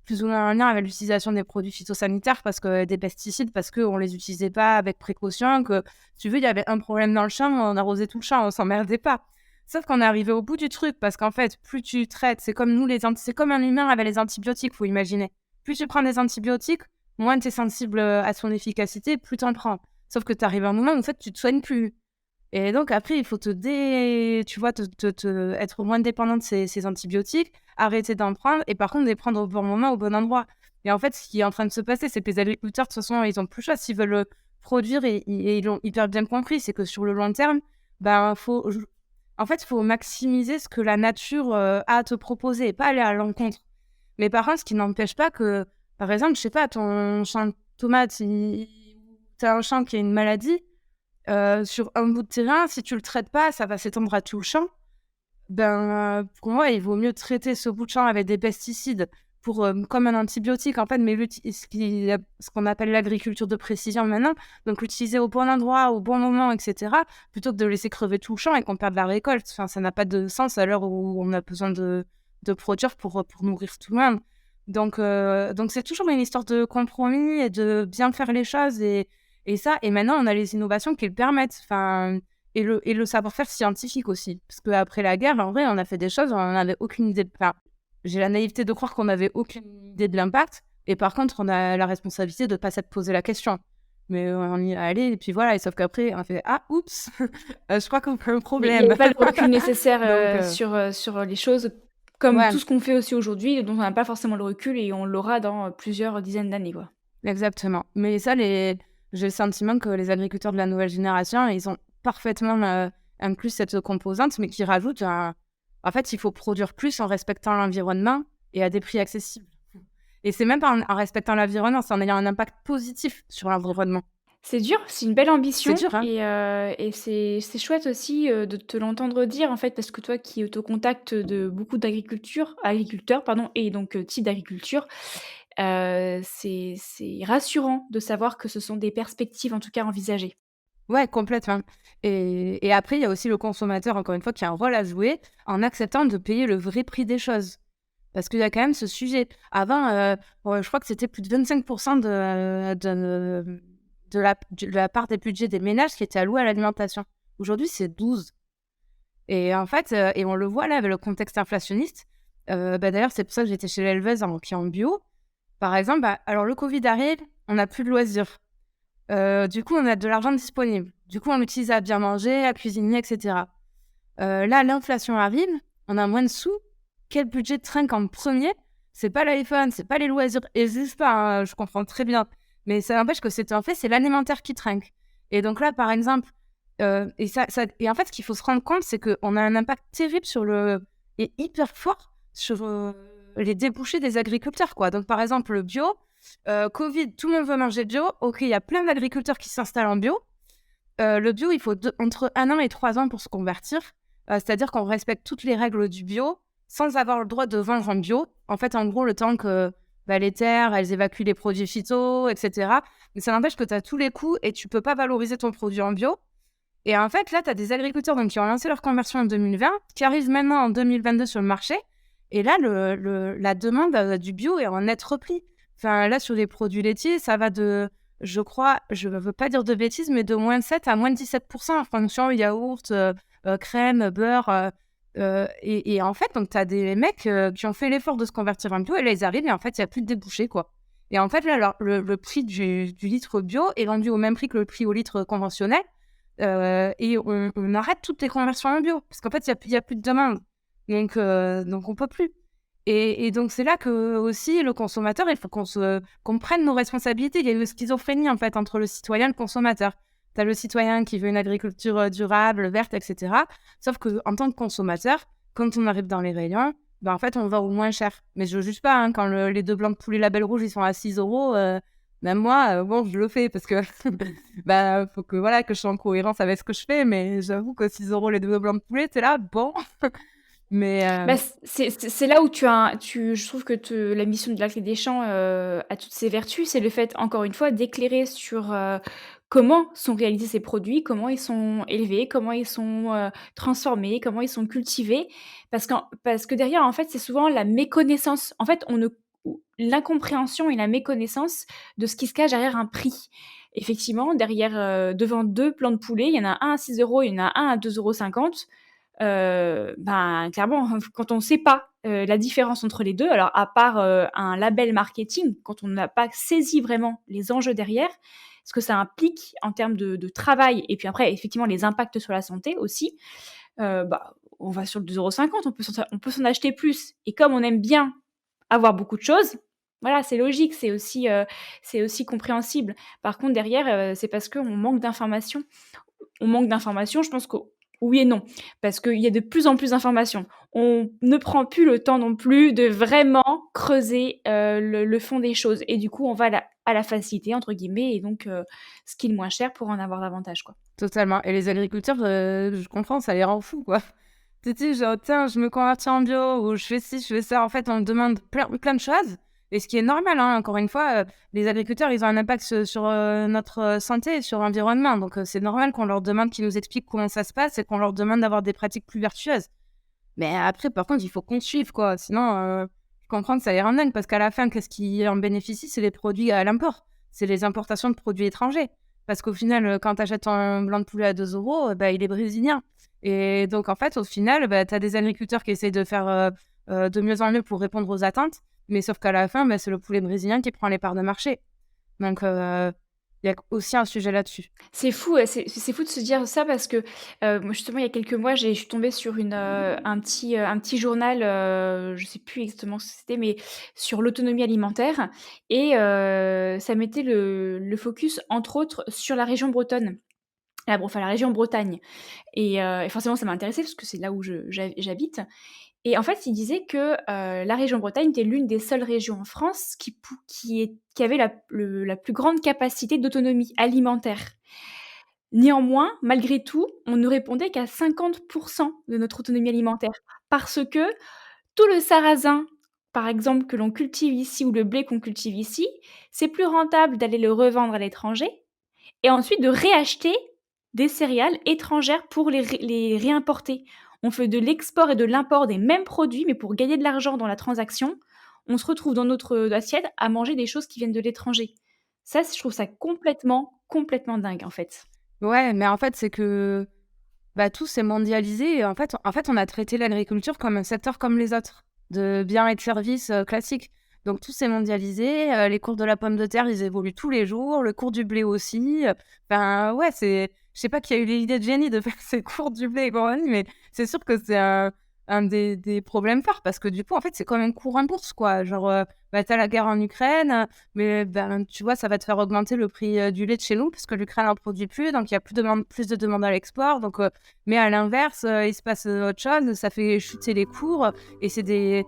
plus ou moins en lien avec l'utilisation des produits phytosanitaires, des pesticides, parce qu'on ne les utilisait pas avec précaution, que, si tu veux, il y avait un problème dans le champ, on arrosait tout le champ, on s'emmerdait pas. Sauf qu'on est arrivé au bout du truc, parce qu'en fait, plus tu traites, c'est comme c'est comme un humain avec les antibiotiques, faut imaginer. Plus tu prends des antibiotiques, moins tu es sensible à son efficacité, plus tu en prends. Sauf que tu arrives à un moment où en fait, tu te soignes plus. Et donc après, il faut tu vois, être moins dépendant de ces antibiotiques, arrêter d'en prendre, et par contre, les prendre au bon moment, au bon endroit. Et en fait, ce qui est en train de se passer, c'est que les agriculteurs, de toute façon, ils ont plus le choix. S'ils veulent produire, et ils l'ont hyper bien compris, c'est que sur le long terme, en fait, il faut maximiser ce que la nature a à te proposer, et pas aller à l'encontre. Mais par contre, ce qui n'empêche pas que, par exemple, je sais pas, ton champ de tomates, t'as un champ qui a une maladie, sur un bout de terrain, si tu le traites pas, ça va s'étendre à tout le champ. Pour moi, il vaut mieux traiter ce bout de champ avec des pesticides comme un antibiotique, en fait, mais ce qu'on appelle l'agriculture de précision maintenant, donc l'utiliser au bon endroit, au bon moment, etc., plutôt que de laisser crever tout le champ et qu'on perde la récolte. Enfin, ça n'a pas de sens à l'heure où on a besoin de produire pour nourrir tout le monde. Donc c'est toujours une histoire de compromis et de bien faire les choses et maintenant on a les innovations qui le permettent, enfin, et le savoir-faire scientifique aussi, parce qu'après la guerre, en vrai, on a fait des choses, on n'en avait aucune idée de faire. j'ai la naïveté de croire qu'on n'avait aucune idée de l'impact. Et par contre, on a la responsabilité de ne pas s'être posé la question. Mais on y est allé, et puis voilà. Et sauf qu'après, on fait « Ah, oups, je crois qu'on a un Mais il n'y problème. avait pas le recul nécessaire Donc, sur les choses, comme ouais, tout ce qu'on fait aussi aujourd'hui, dont on n'a pas forcément le recul et on l'aura dans plusieurs dizaines d'années, quoi. exactement. Mais ça, j'ai le sentiment que les agriculteurs de la nouvelle génération, ils ont parfaitement inclus cette composante, mais qui rajoute en fait, il faut produire plus en respectant l'environnement et à des prix accessibles. Et c'est même pas en respectant l'environnement, c'est en ayant un impact positif sur l'environnement. C'est dur, c'est une belle C'est ambition dur, hein? et c'est chouette aussi, de te l'entendre dire, en fait, parce que toi qui es au contact de beaucoup agriculteurs, pardon, et donc types d'agriculture, c'est rassurant de savoir que ce sont des perspectives, en tout cas, envisagées. Ouais, complètement. Et après, il y a aussi le consommateur, encore une fois, qui a un rôle à jouer en acceptant de payer le vrai prix des choses. Parce qu'il y a quand même ce sujet. Avant, je crois que c'était plus de 25% de la part des budgets des ménages qui étaient alloués à l'alimentation. Aujourd'hui, c'est 12. Et en fait, et on le voit là avec le contexte inflationniste. D'ailleurs, c'est pour ça que j'étais chez l'éleveuse qui est en bio. Par exemple, alors le Covid arrive, on n'a plus de loisirs. Du coup, on a de l'argent disponible. Du coup, on l'utilise à bien manger, à cuisiner, etc. Là, l'inflation arrive, on a moins de sous. Quel budget trinque en premier? C'est pas l'iPhone, c'est pas les loisirs. Et juste pas, hein, je comprends très bien. Mais ça n'empêche que c'est un fait, c'est l'alimentaire qui trinque. Et donc là, par exemple, et en fait, ce qu'il faut se rendre compte, c'est qu'on a un impact terrible et hyper fort sur les débouchés des agriculteurs, quoi. Donc, par exemple, le bio, Covid, tout le monde veut manger bio. Ok, il y a plein d'agriculteurs qui s'installent en bio. Le bio, il faut entre 1 an et 3 ans pour se convertir. C'est-à-dire qu'on respecte toutes les règles du bio sans avoir le droit de vendre en bio. En fait, en gros, le temps que les terres, elles évacuent les produits phyto, etc. Mais ça n'empêche que tu as tous les coûts et tu peux pas valoriser ton produit en bio. Et en fait, là, tu as des agriculteurs donc, qui ont lancé leur conversion en 2020, qui arrivent maintenant en 2022 sur le marché. Et là, la demande du bio est en net repli. Enfin, là, sur les produits laitiers, ça va de, je crois, je ne veux pas dire de bêtises, mais de moins 7 à moins 17% en fonction yaourt, crème, beurre. Et en fait, donc, tu as des mecs qui ont fait l'effort de se convertir en bio et là, ils arrivent et en fait, il n'y a plus de débouchés, quoi. Et en fait, là, alors, le prix du litre bio est vendu au même prix que le prix au litre conventionnel. Et on arrête toutes les conversions en bio parce qu'en fait, il y a plus de demande. Donc on peut plus. Et donc, c'est là que aussi, le consommateur, il faut qu'on prenne nos responsabilités. Il y a une schizophrénie, en fait, entre le citoyen et le consommateur. Tu as le citoyen qui veut une agriculture durable, verte, etc. Sauf qu'en tant que consommateur, quand on arrive dans les rayons, en fait, on va au moins cher. Mais je ne juge pas, hein, quand les 2 blancs de poulet label rouge, ils sont à 6 euros. Même moi, bon, je le fais parce que faut que, voilà, que je sois en cohérence avec ce que je fais. Mais j'avoue que 6 euros les 2 blancs de poulet, c'est là, bon. Mais Bah, c'est là où je trouve que la mission de la Clé des Champs a toutes ses vertus. C'est le fait, encore une fois, d'éclairer sur comment sont réalisés ces produits, comment ils sont élevés, comment ils sont transformés, comment ils sont cultivés. Parce que derrière, en fait, c'est souvent la méconnaissance. En fait, l'incompréhension et la méconnaissance de ce qui se cache derrière un prix. Effectivement, devant 2 plans de poulet, il y en a un à 6 euros, il y en a un à 2,50 €. Clairement, quand on ne sait pas la différence entre les deux, alors à part un label marketing, quand on n'a pas saisi vraiment les enjeux derrière, ce que ça implique en termes de travail, et puis après, effectivement, les impacts sur la santé aussi, on va sur le 2,50 €, on peut s'en acheter plus. Et comme on aime bien avoir beaucoup de choses, voilà, c'est logique, c'est aussi compréhensible. Par contre, derrière, c'est parce qu'on manque d'informations. On manque d'informations, je pense que oui et non, parce qu'il y a de plus en plus d'informations. On ne prend plus le temps non plus de vraiment creuser le fond des choses. Et du coup, on va à la facilité, entre guillemets, et donc ce qui est le moins cher pour en avoir davantage, quoi. totalement. Et les agriculteurs, je comprends, ça les rend fous, quoi. Tu te dis, genre, tiens, je me convertis en bio, ou je fais ci, je fais ça. En fait, on demande plein de choses. Et ce qui est normal, hein, encore une fois, les agriculteurs, ils ont un impact sur notre santé et sur l'environnement. Donc, c'est normal qu'on leur demande qu'ils nous expliquent comment ça se passe et qu'on leur demande d'avoir des pratiques plus vertueuses. Mais après, par contre, il faut qu'on suive, quoi. Sinon, je comprends que ça les rend dingue, parce qu'à la fin, qu'est-ce qui en bénéficie? C'est les produits à l'import. C'est les importations de produits étrangers. Parce qu'au final, quand tu achètes un blanc de poulet à 2 euros, il est brésilien. Et donc, en fait, au final, tu as des agriculteurs qui essayent de faire de mieux en mieux pour répondre aux attentes. Mais sauf qu'à la fin, c'est le poulet brésilien qui prend les parts de marché. Donc, il y a aussi un sujet là-dessus. C'est fou, c'est fou de se dire ça parce que, moi justement il y a quelques mois, je suis tombée sur un petit journal, je sais plus exactement ce que c'était, mais sur l'autonomie alimentaire et ça mettait le focus entre autres sur la région bretonne. La région Bretagne et forcément ça m'a intéressée parce que c'est là où j'habite et en fait, il disait que, la région Bretagne était l'une des seules régions en France qui avait la plus grande capacité d'autonomie alimentaire. Néanmoins, malgré tout, on ne répondait qu'à 50 de notre autonomie alimentaire parce que tout le sarrasin, par exemple, que l'on cultive ici ou le blé qu'on cultive ici, c'est plus rentable d'aller le revendre à l'étranger et ensuite de réacheter des céréales étrangères pour les réimporter. On fait de l'export et de l'import des mêmes produits, mais pour gagner de l'argent dans la transaction, on se retrouve dans notre, assiette à manger des choses qui viennent de l'étranger. Ça, je trouve ça complètement dingue, en fait. Ouais, mais en fait, c'est que tout s'est mondialisé et en fait, on a traité l'agriculture comme un secteur comme les autres, de biens et de services classiques. Donc tout s'est mondialisé, les cours de la pomme de terre, ils évoluent tous les jours, le cours du blé aussi. Enfin, ouais, je sais pas qui a eu l'idée de génie de faire ces cours du blé et compagnie, mais c'est sûr que c'est un des problèmes phares parce que du coup, en fait, c'est comme un cours en bourse, quoi. Genre, t'as la guerre en Ukraine, mais tu vois, ça va te faire augmenter le prix du lait de chez nous parce que l'Ukraine n'en produit plus, donc il y a plus de demande à l'export. Donc, mais à l'inverse, il se passe autre chose, ça fait chuter les cours et c'est des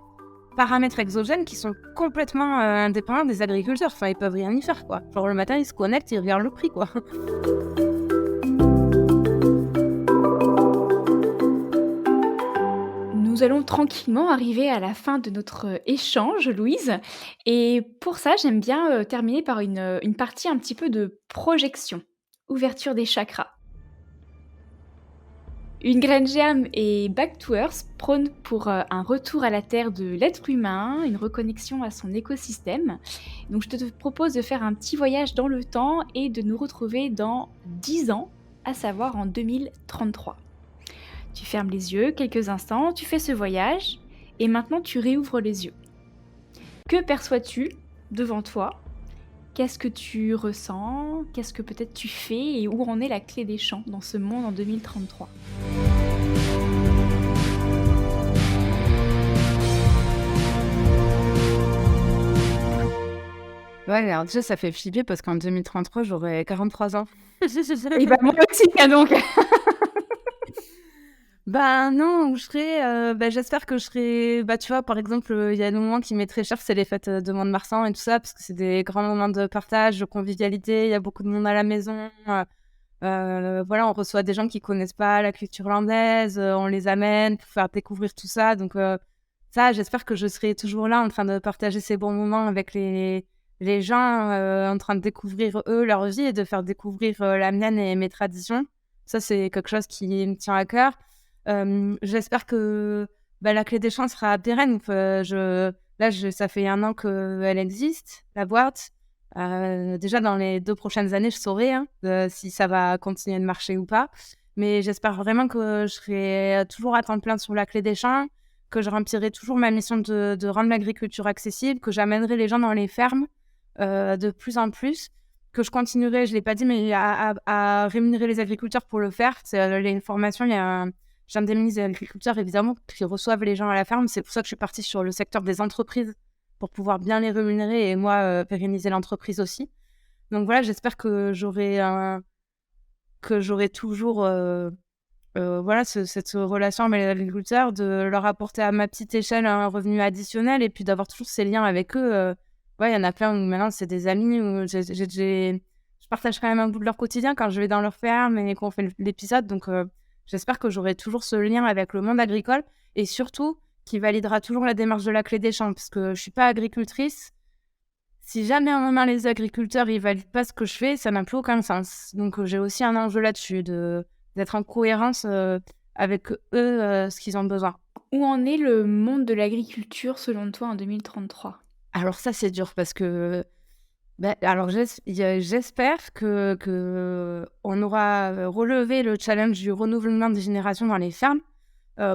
paramètres exogènes qui sont complètement indépendants des agriculteurs. Enfin, ils peuvent rien y faire, quoi. Genre, le matin, ils se connectent, ils regardent le prix, quoi. Nous allons tranquillement arriver à la fin de notre échange, Louise. Et pour ça, j'aime bien terminer par une partie un petit peu de projection, ouverture des chakras. Une graine germe et Back to Earth prône pour un retour à la Terre de l'être humain, une reconnexion à son écosystème. Donc je te propose de faire un petit voyage dans le temps et de nous retrouver dans 10 ans, à savoir en 2033. Tu fermes les yeux quelques instants, tu fais ce voyage et maintenant tu réouvres les yeux. Que perçois-tu devant toi ? Qu'est-ce que tu ressens ? Qu'est-ce que peut-être tu fais ? Et où en est la clé des champs dans ce monde en 2033 ? Ouais, alors déjà, ça fait flipper parce qu'en 2033, j'aurai 43 ans. Et bah moi aussi, donc. Non, où je serai, j'espère que je serai, tu vois, par exemple, il y a des moments qui m'est très cher, c'est les fêtes de Mont-de-Marsan et tout ça, parce que c'est des grands moments de partage, de convivialité, il y a beaucoup de monde à la maison. Voilà, on reçoit des gens qui connaissent pas la culture hollandaise, on les amène pour faire découvrir tout ça. Donc ça, j'espère que je serai toujours là en train de partager ces bons moments avec les gens, en train de découvrir eux, leur vie et de faire découvrir la mienne et mes traditions. Ça, c'est quelque chose qui me tient à cœur. J'espère que la clé des champs sera pérenne. Ça fait 1 an qu'elle existe, la boîte. Déjà, dans les 2 prochaines années, je saurai si ça va continuer de marcher ou pas. Mais j'espère vraiment que je serai toujours à temps plein sur la clé des champs, que je remplirai toujours ma mission de rendre l'agriculture accessible, que j'amènerai les gens dans les fermes de plus en plus, que je continuerai, je ne l'ai pas dit, mais à rémunérer les agriculteurs pour le faire. C'est une formation, j'indemnise les agriculteurs, évidemment, qui reçoivent les gens à la ferme. C'est pour ça que je suis partie sur le secteur des entreprises, pour pouvoir bien les rémunérer et moi, pérenniser l'entreprise aussi. Donc voilà, j'espère que j'aurai toujours cette relation avec les agriculteurs, de leur apporter à ma petite échelle un revenu additionnel et puis d'avoir toujours ces liens avec eux. Ouais, il y en a plein où maintenant c'est des amis, où je partage quand même un bout de leur quotidien quand je vais dans leur ferme et qu'on fait l'épisode. Donc j'espère que j'aurai toujours ce lien avec le monde agricole et surtout qui validera toujours la démarche de la clé des champs, parce que je suis pas agricultrice. Si jamais à un moment les agriculteurs ils valident pas ce que je fais, ça n'a plus aucun sens. Donc j'ai aussi un enjeu là-dessus, d'être en cohérence avec eux, ce qu'ils ont besoin. Où en est le monde de l'agriculture selon toi en 2033 ? Alors ça, c'est dur parce que alors j'espère que on aura relevé le challenge du renouvellement des générations dans les fermes.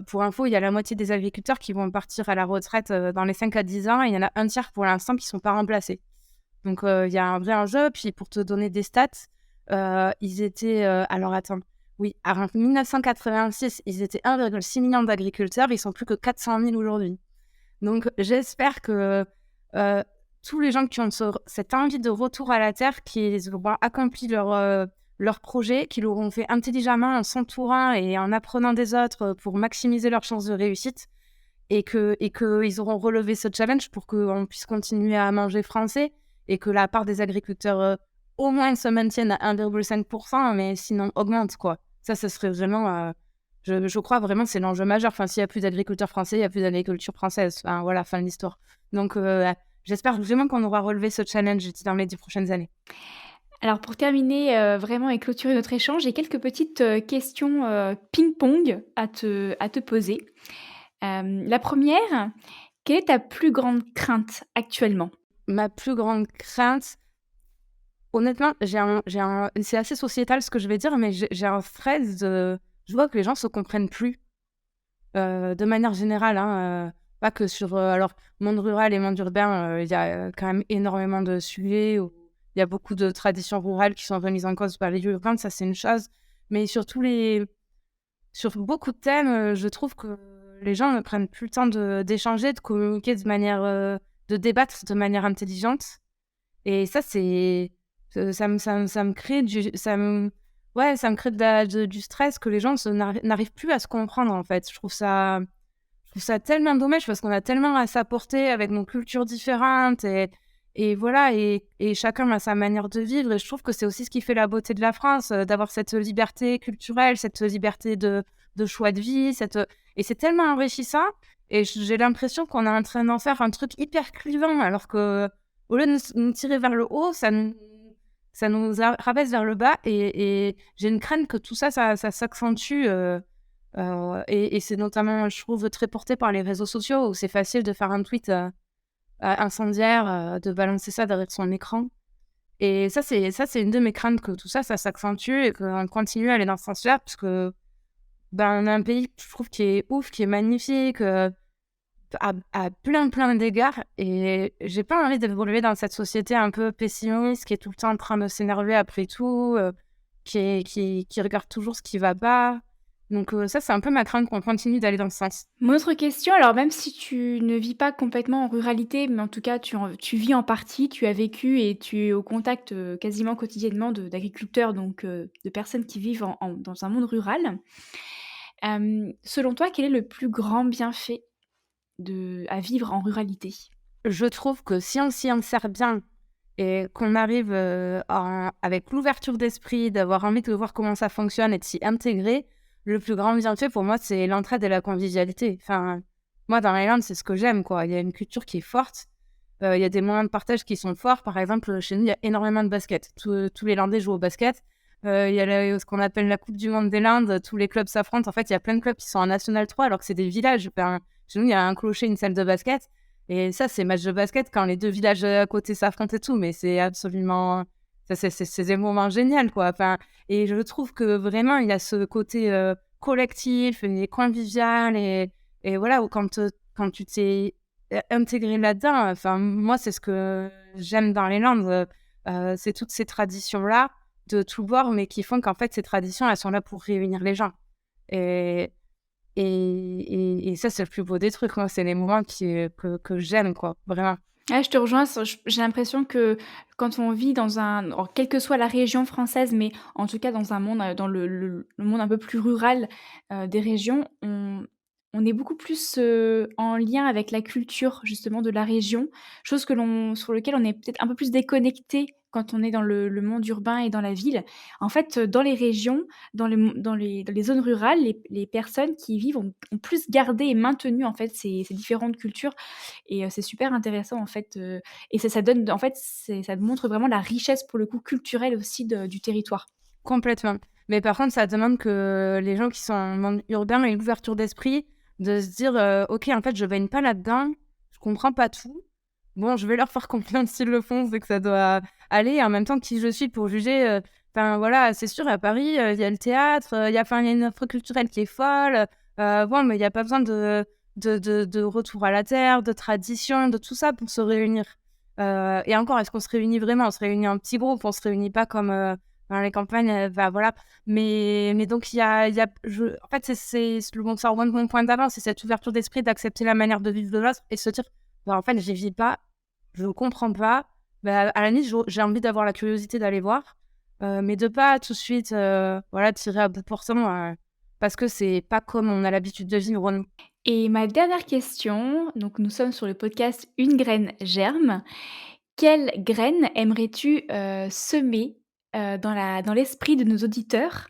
Pour info, il y a la moitié des agriculteurs qui vont partir à la retraite dans les 5 à 10 ans et il y en a un tiers pour l'instant qui ne sont pas remplacés. Donc, il y a un vrai enjeu. Puis, pour te donner des stats, ils étaient... alors, attends. Oui, en 1986, ils étaient 1,6 million d'agriculteurs. Ils sont plus que 400 000 aujourd'hui. Donc, j'espère que tous les gens qui ont cette envie de retour à la terre, qui auront accompli leur projet, qui l'auront fait intelligemment en s'entourant et en apprenant des autres pour maximiser leurs chances de réussite, et qu'ils auront relevé ce challenge pour qu'on puisse continuer à manger français et que la part des agriculteurs au moins se maintienne à 1,5%, mais sinon augmente, quoi. Ça serait vraiment... je crois vraiment que c'est l'enjeu majeur. Enfin, s'il n'y a plus d'agriculteurs français, il n'y a plus d'agriculture française. Enfin, voilà, fin de l'histoire. Donc, j'espère vraiment qu'on aura relevé ce challenge dans les 10 prochaines années. Alors pour terminer, vraiment et clôturer notre échange, j'ai quelques petites, questions, ping-pong à te poser. La première, quelle est ta plus grande crainte actuellement? Ma plus grande crainte, honnêtement, c'est assez sociétal ce que je vais dire, mais j'ai un stress de... Je vois que les gens se comprennent plus, de manière générale, hein, pas que sur... alors, monde rural et monde urbain, il y a quand même énormément de sujets où il y a beaucoup de traditions rurales qui sont remises en cause par les urbains, ça c'est une chose. Mais sur beaucoup de thèmes, je trouve que les gens ne prennent plus le temps d'échanger, de communiquer de manière... de débattre de manière intelligente. Et ça, ça me crée du stress que les gens n'arrivent plus à se comprendre, en fait. Je trouve ça tellement dommage parce qu'on a tellement à s'apporter avec nos cultures différentes et voilà, et chacun a sa manière de vivre. Et je trouve que c'est aussi ce qui fait la beauté de la France, d'avoir cette liberté culturelle, cette liberté de choix de vie, et c'est tellement enrichissant. Et j'ai l'impression qu'on est en train d'en faire un truc hyper clivant, alors que au lieu de nous tirer vers le haut, ça nous rabaisse vers le bas. Et j'ai une crainte que tout ça s'accentue. Et c'est notamment, je trouve, très porté par les réseaux sociaux, où c'est facile de faire un tweet incendiaire, de balancer ça derrière son écran. Et ça, c'est une de mes craintes, que tout ça s'accentue et qu'on continue à aller dans ce sens-là, parce que on a un pays, je trouve, qui est ouf, qui est magnifique, à plein d'égards, et j'ai pas envie d'évoluer dans cette société un peu pessimiste, qui est tout le temps en train de s'énerver après tout, qui regarde toujours ce qui va pas. Donc ça, c'est un peu ma crainte, qu'on continue d'aller dans ce sens. Mon autre question, alors même si tu ne vis pas complètement en ruralité, mais en tout cas tu vis en partie, tu as vécu et tu es au contact, quasiment quotidiennement d'agriculteurs, donc de personnes qui vivent dans un monde rural. Selon toi, quel est le plus grand bienfait à vivre en ruralité? Je trouve que si on s'y insère bien et qu'on arrive avec l'ouverture d'esprit, d'avoir envie de voir comment ça fonctionne et de s'y intégrer, le plus grand bienfait pour moi, c'est l'entraide et la convivialité. Enfin, moi, dans les Landes, c'est ce que j'aime, quoi. Il y a une culture qui est forte. Il y a des moments de partage qui sont forts. Par exemple, chez nous, il y a énormément de basket. Tous les Landais jouent au basket. Il y a ce qu'on appelle la Coupe du Monde des Landes. Tous les clubs s'affrontent. En fait, il y a plein de clubs qui sont en National 3, alors que c'est des villages. Chez nous, il y a un clocher, une salle de basket. Et ça, c'est match de basket quand les deux villages à côté s'affrontent et tout. Mais c'est absolument... C'est des moments géniaux, quoi. Enfin, et je trouve que vraiment, il y a ce côté collectif et convivial. Et voilà, où quand tu t'es intégré là-dedans, enfin, moi, c'est ce que j'aime dans les Landes. C'est toutes ces traditions-là de tout bord, mais qui font qu'en fait, ces traditions, elles sont là pour réunir les gens. Et ça, c'est le plus beau des trucs. Moi, c'est les moments que j'aime, quoi, vraiment. Ouais, je te rejoins, j'ai l'impression que quand on vit alors, quelle que soit la région française, mais en tout cas dans un monde, dans le monde un peu plus rural, des régions, on est beaucoup plus, en lien avec la culture justement de la région, chose sur lequel on est peut-être un peu plus déconnecté quand on est dans le monde urbain et dans la ville. En fait, dans les régions, dans les zones rurales, les personnes qui y vivent ont plus gardé et maintenu en fait ces différentes cultures et c'est super intéressant en fait, et ça donne en fait, ça montre vraiment la richesse pour le coup culturelle aussi du territoire. Complètement. Mais par contre, ça demande que les gens qui sont en monde urbain aient l'ouverture d'esprit, de se dire ok, en fait, je baigne pas là-dedans, je comprends pas tout. Bon, je vais leur faire confiance s'ils le font, c'est que ça doit aller. Et en même temps, qui je suis pour juger Enfin, voilà, c'est sûr, à Paris, il y a le théâtre, il y a une offre culturelle qui est folle. Bon, mais il y a pas besoin de retour à la terre, de tradition, de tout ça pour se réunir. Et encore, est-ce qu'on se réunit vraiment? On se réunit en petits groupes, on se réunit pas comme dans les campagnes, bah, voilà. Mais donc en fait, c'est mon point d'avant, c'est cette ouverture d'esprit d'accepter la manière de vivre de l'autre et se dire: «Bah, en fait, j'y vis pas, je comprends pas». Bah, à la limite, j'ai envie d'avoir la curiosité d'aller voir, mais de pas tout de suite, voilà, tirer à bout portant, parce que c'est pas comme on a l'habitude de vivre, nous. Et ma dernière question, donc nous sommes sur le podcast Une graine germe. Quelle graine aimerais-tu, semer, dans l'esprit de nos auditeurs,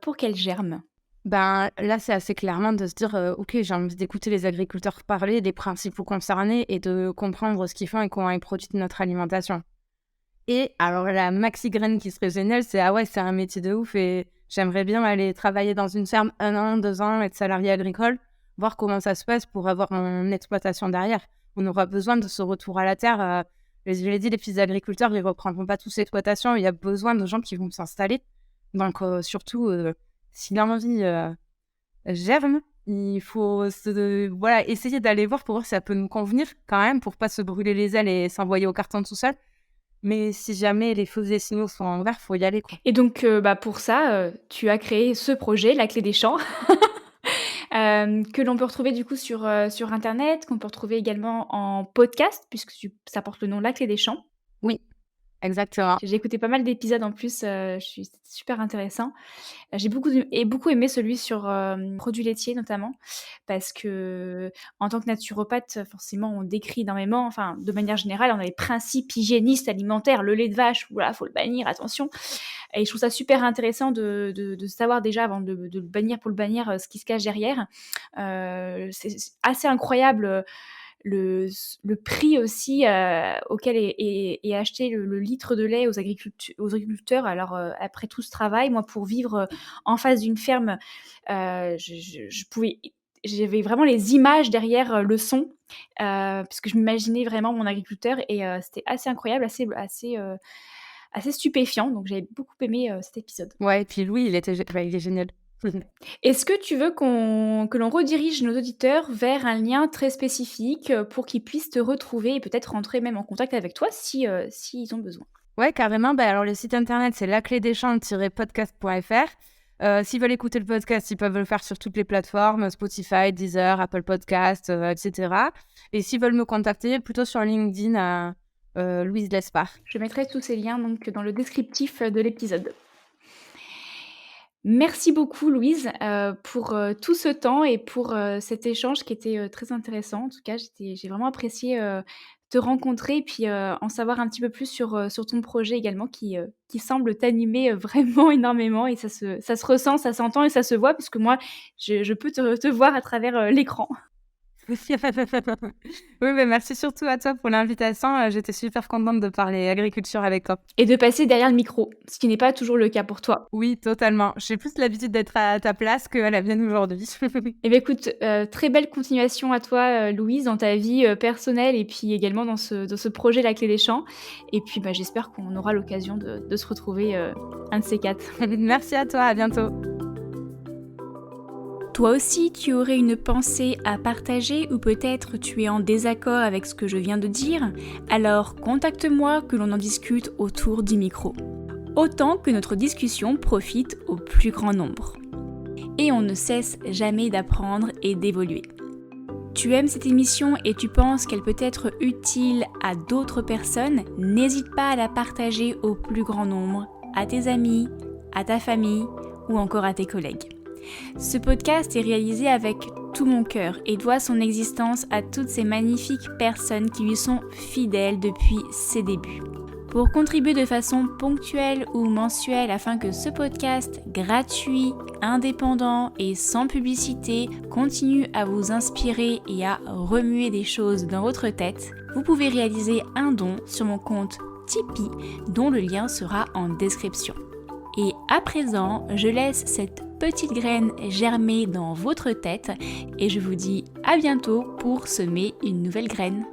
pour qu'elle germe? Ben, là, c'est assez clairement de se dire, «OK, j'ai envie d'écouter les agriculteurs parler des principaux concernés et de comprendre ce qu'ils font et comment ils produisent notre alimentation». Et alors la maxi graine qui serait géniale, c'est: «Ah ouais, c'est un métier de ouf et j'aimerais bien aller travailler dans une ferme 1 an, 2 ans, être salarié agricole, voir comment ça se passe pour avoir une exploitation derrière». On aura besoin de ce retour à la terre, je l'ai dit, les fils d'agriculteurs, ils reprendront pas tous l'exploitation, il y a besoin de gens qui vont s'installer. Donc surtout, si l'envie, germe, il faut voilà, essayer d'aller voir pour voir si ça peut nous convenir quand même, pour pas se brûler les ailes et s'envoyer au carton tout seul. Mais si jamais les feux et signaux sont en vert, faut y aller, quoi. Et donc, bah, pour ça, tu as créé ce projet, La Clé des Champs, que l'on peut retrouver du coup sur internet, qu'on peut retrouver également en podcast puisque ça porte le nom La Clé des Champs. Oui, exactement. J'ai écouté pas mal d'épisodes en plus, c'était super intéressant. J'ai beaucoup aimé celui sur, produits laitiers notamment, parce qu'en tant que naturopathe, forcément on décrit énormément, enfin de manière générale, on a les principes hygiénistes alimentaires, le lait de vache, voilà, faut le bannir, attention. Et je trouve ça super intéressant de savoir déjà avant de le bannir pour le bannir, ce qui se cache derrière. C'est assez incroyable, le prix aussi, auquel est acheté le litre de lait aux agriculteurs. Alors, après tout ce travail, moi pour vivre, en face d'une ferme, je pouvais j'avais vraiment les images derrière, le son, puisque je m'imaginais vraiment mon agriculteur et c'était assez incroyable, assez stupéfiant, donc j'avais beaucoup aimé, cet épisode. Ouais, et puis Louis, il est génial. Est-ce que tu veux que l'on redirige nos auditeurs vers un lien très spécifique, pour qu'ils puissent te retrouver et peut-être rentrer même en contact avec toi si, s'ils ont besoin? Ouais, carrément. Bah, alors le site internet, c'est laclédeschamps-podcast.fr. S'ils veulent écouter le podcast, ils peuvent le faire sur toutes les plateformes, Spotify, Deezer, Apple Podcasts, et cetera. Et s'ils veulent me contacter, plutôt sur LinkedIn, Louise Lespard. Je mettrai tous ces liens donc dans le descriptif, de l'épisode. Merci beaucoup Louise, pour, tout ce temps et pour, cet échange qui était, très intéressant. En tout cas, j'ai vraiment apprécié, te rencontrer et puis, en savoir un petit peu plus sur ton projet également qui semble t'animer, vraiment énormément et ça se ressent, ça s'entend et ça se voit puisque moi, je peux te voir à travers, l'écran. Oui, mais merci surtout à toi pour l'invitation. J'étais super contente de parler agriculture avec toi. Et de passer derrière le micro, ce qui n'est pas toujours le cas pour toi. Oui, totalement. J'ai plus l'habitude d'être à ta place qu'à la mienne aujourd'hui. Eh bien écoute, très belle continuation à toi, Louise, dans ta vie, personnelle et puis également dans ce projet La Clé des Champs et puis, bah, j'espère qu'on aura l'occasion de se retrouver, un de ces 4. Merci à toi, à bientôt. Toi aussi, tu aurais une pensée à partager ou peut-être tu es en désaccord avec ce que je viens de dire? Alors contacte-moi que l'on en discute autour du micro. Autant que notre discussion profite au plus grand nombre. Et on ne cesse jamais d'apprendre et d'évoluer. Tu aimes cette émission et tu penses qu'elle peut être utile à d'autres personnes? N'hésite pas à la partager au plus grand nombre, à tes amis, à ta famille ou encore à tes collègues. Ce podcast est réalisé avec tout mon cœur et doit son existence à toutes ces magnifiques personnes qui lui sont fidèles depuis ses débuts. Pour contribuer de façon ponctuelle ou mensuelle afin que ce podcast gratuit, indépendant et sans publicité continue à vous inspirer et à remuer des choses dans votre tête, vous pouvez réaliser un don sur mon compte Tipeee dont le lien sera en description. Et à présent, je laisse cette petite graine germer dans votre tête et je vous dis à bientôt pour semer une nouvelle graine.